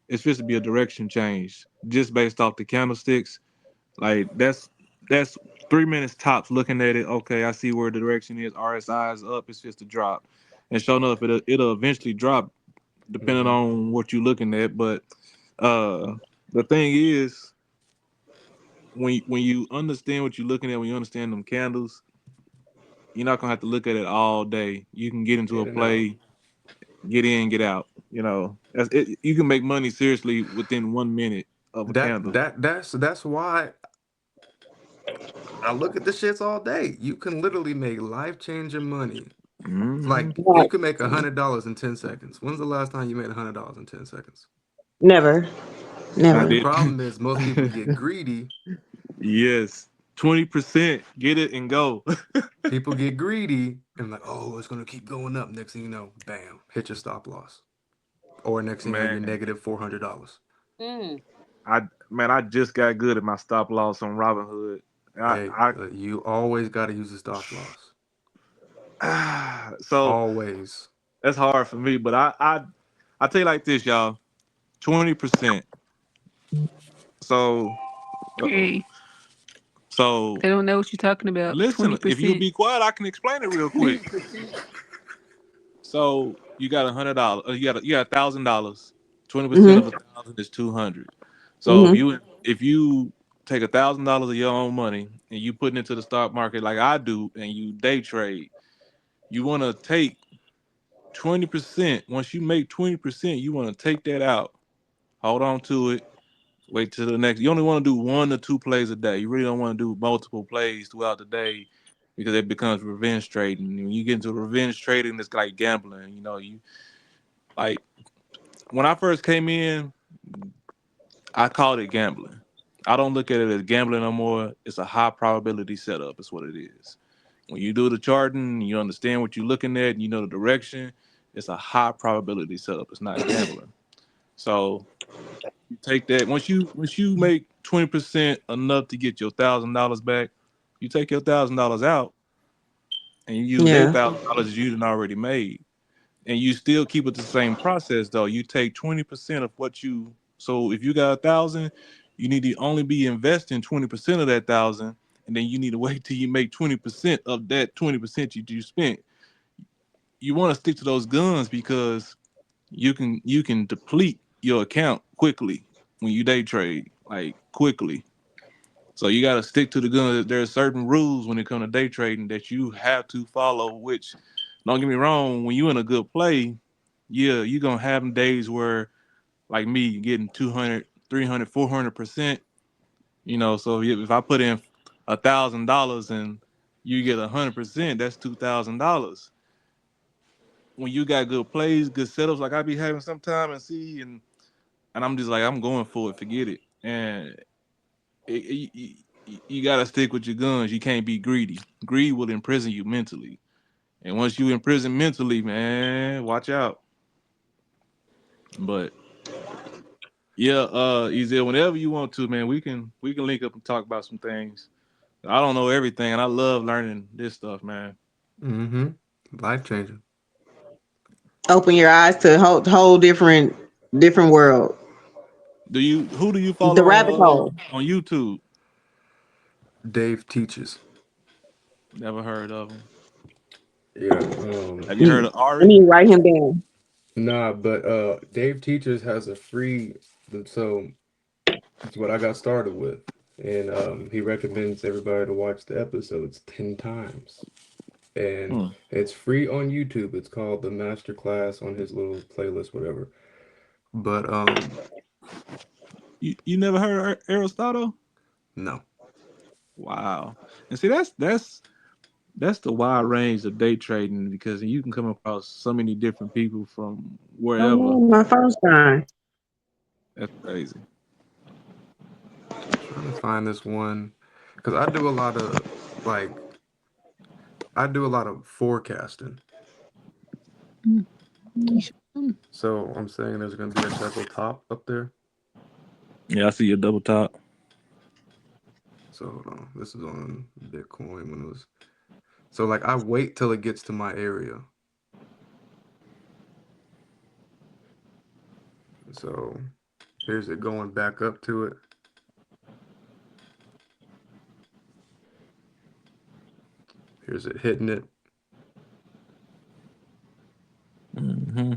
it's supposed to be a direction change just based off the candlesticks. Like that's 3 minutes tops looking at it. Okay, I see where the direction is. RSI is up. It's just a drop, and sure enough, it'll eventually drop depending Mm-hmm. on what you're looking at. But uh, the thing is, when you understand what you're looking at, when you understand them candles, you're not gonna have to look at it all day. You can get into a In and out. play, get in, get out. You can make money seriously within 1 minute of a candle. That's why I look at the shits all day. You can literally make life changing money. Hmm. Like Right. you can make $100 in 10 seconds. When's the last time you made $100 in 10 seconds? Never. I The Never. did. problem is most people get greedy. Yes, 20%. Get it and go. People get greedy and like, oh, it's gonna keep going up. Next thing you know, bam, hit your stop loss. Or next thing you know, you're Man, negative $400. Mm. I just got good at my stop loss on Robinhood. Hey, I you always gotta use a stop loss. so Always. that's hard for me, but I tell you like this, y'all. 20%. So uh-oh. Hey, So they don't know what you're talking about. listen, if you'll 20%. be quiet, I can explain it real quick. 20%. So you got $100. You got $1,000. 20% of Mm-hmm. 1,000 is 200. So if Mm-hmm. you take $1,000 of your own money and you put it into the stock market like I do, and you day trade, you want to take 20%. Once you make 20%, you want to take that out. Hold on to it. Wait till the next. You only want to do 1 or 2 plays a day. You really don't want to do multiple plays throughout the day because it becomes revenge trading. And when you get into revenge trading, it's like gambling. You like when I first came in, I called it gambling. I don't look at it as gambling no more. It's a high probability setup. Is what it is. When you do the charting, you understand what you're looking at, and you know the direction. It's a high probability setup. It's not gambling. So you take that once you make 20% enough to get your $1,000 back, you take your $1,000 out and you use that Yeah. $1,000 you done already made, and you still keep it the same process though. You take 20% of what you so if you got 1,000, you need to only be investing 20% of that 1,000, and then you need to wait till you make 20% of that 20% you spent. You want to stick to those guns because you can deplete your account quickly when you day trade, like quickly. So you got to stick to the gun. There are certain rules when it comes to day trading that you have to follow. Which, don't get me wrong, when you in a good play, yeah, you're gonna have them days where, like me, getting 200, 300, 400%. So if I put in $1,000 and you get 100%, that's $2,000. When you got good plays, good setups, like I be having sometime and see, and I'm just like, I'm going for it, forget it. And you got to stick with your guns. You can't be greedy. Greed will imprison you mentally. And once you imprison mentally, man, watch out. But yeah, Ezel, whenever you want to, man, we can link up and talk about some things. I don't know everything, and I love learning this stuff, man. Mm-hmm. Life changing. Open your eyes to a whole different world. Who do you The follow rabbit hole. on YouTube? Dave Teaches. Never heard of him. Yeah. Have you heard of I Ari? need to write him down. Nah, but Dave Teaches has a free, so it's what I got started with. And he recommends everybody to watch the episodes 10 times. And Hmm. it's free on YouTube. It's called the Master Class on his little playlist, whatever. But You never heard of Aristotle? no. Wow. And see, that's the wide range of day trading because you can come across so many different people from Oh wherever. no, my phone's dying. That's crazy. I'm trying to find this one because I do a lot of like forecasting. So I'm saying there's going to be a double top up there. Yeah, I see your double top. So hold on. This is on Bitcoin when it was. So like I wait till it gets to my area. So here's it going back up to it. Here's it hitting it. Mm-hmm.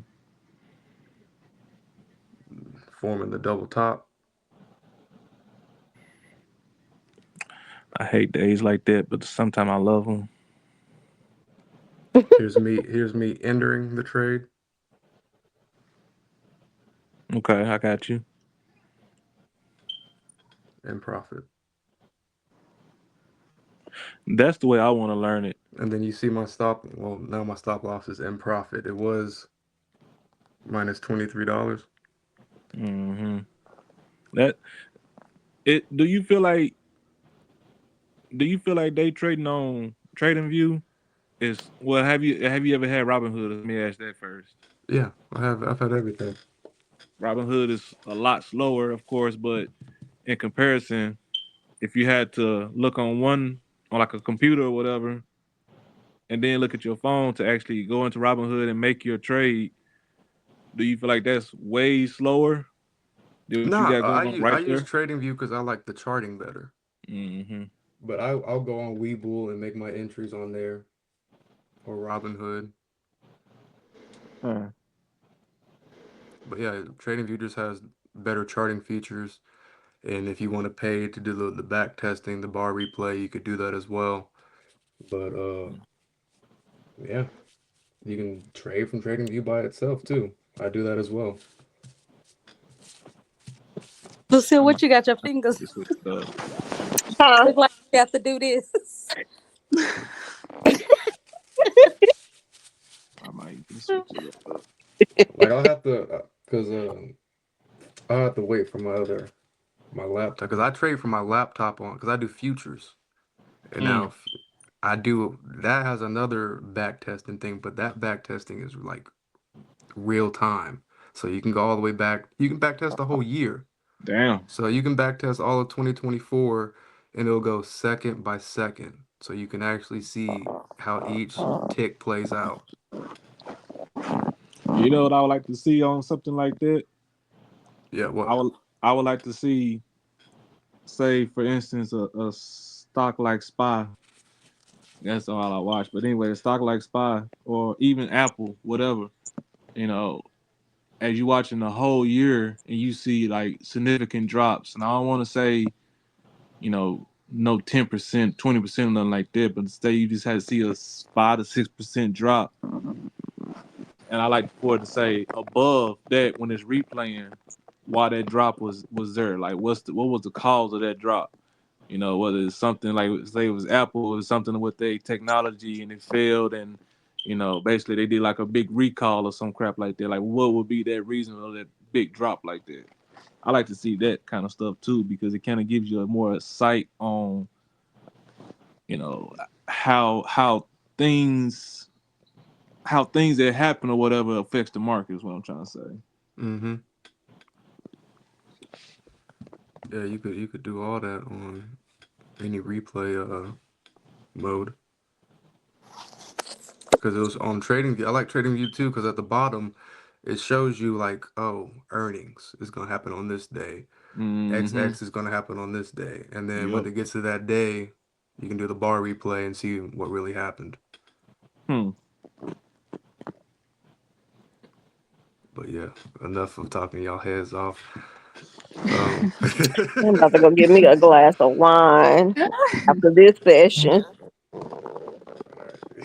Forming the double top. I hate days like that, but sometimes I love them. Here's me entering the trade Okay, I got you. and profit. That's the way I want to learn it. And then you see my stop. Well, now my stop loss is in profit. It was minus $23. Mm-hmm. That it. Do you feel like day trading on Trading View is well? Have you ever had Robinhood? Let me ask that first. Yeah, I've had everything. Robinhood is a lot slower, of course, but in comparison, if you had to look on like a computer or whatever, and then look at your phone to actually go into Robinhood and make your trade, do you feel like that's way slower than what you Nah, got going on I right use there? TradingView because I like the charting better. Mm-hmm. But I'll go on Webull and make my entries on there or Robinhood. Huh. But yeah, TradingView just has better charting features. And if you want to pay to do the back testing, the bar replay, you could do that as well. But yeah, you can trade from TradingView by itself too. I do that as well. Lucille, I what might you got your fingers? just switch it up. Huh? Look like you have to do this. I might just switch it up. Like I'll have to, cause I'll have to wait for my laptop, cause I trade from my laptop on, cause I do futures, and now Mm. I do that has another back testing thing, but that back testing is like real time, so you can go all the way back. You can back test the whole year, Damn. so you can back test all of 2024, and it'll go second by second, so you can actually see how each tick plays out. You know what I would like to see on something like that? Yeah, I what? would I would like to see, say for instance, a stock like SPY. That's all I watch. But anyway, a stock like SPY or even Apple, whatever, you know, as you watching the whole year and you see like significant drops. And I don't want to say, no 10%, 20%, nothing like that, but say you just had to see a 5 to 6% drop. And I like for it to say above that when it's replaying why that drop was there. Like what was the cause of that drop? Whether it's something like say it was Apple or something with their technology and it failed and basically they did like a big recall or some crap like that. Like what would be that reason of that big drop like that? I like to see that kind of stuff too because it kind of gives you a more sight on, you know, how things that happen or whatever affects the market is what I'm trying to say. Mm-hmm. Yeah, you could do all that on any replay mode. Because it was on TradingView. I like TradingView too because at the bottom it shows you like, oh, earnings is gonna happen on this day, XX is going to happen on this day. And then when it gets to that day, you can do the bar replay and see what really happened. But yeah, enough of talking y'all heads off. I'm about to go get me a glass of wine after this session.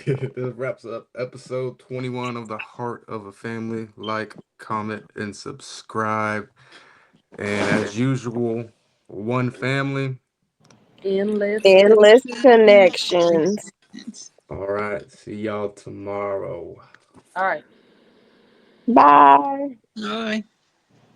This wraps up episode 21 of The Heart of a Family. Like, comment, and subscribe. And as usual, one family. Endless connections. All right. See y'all tomorrow. All right. Bye. Bye.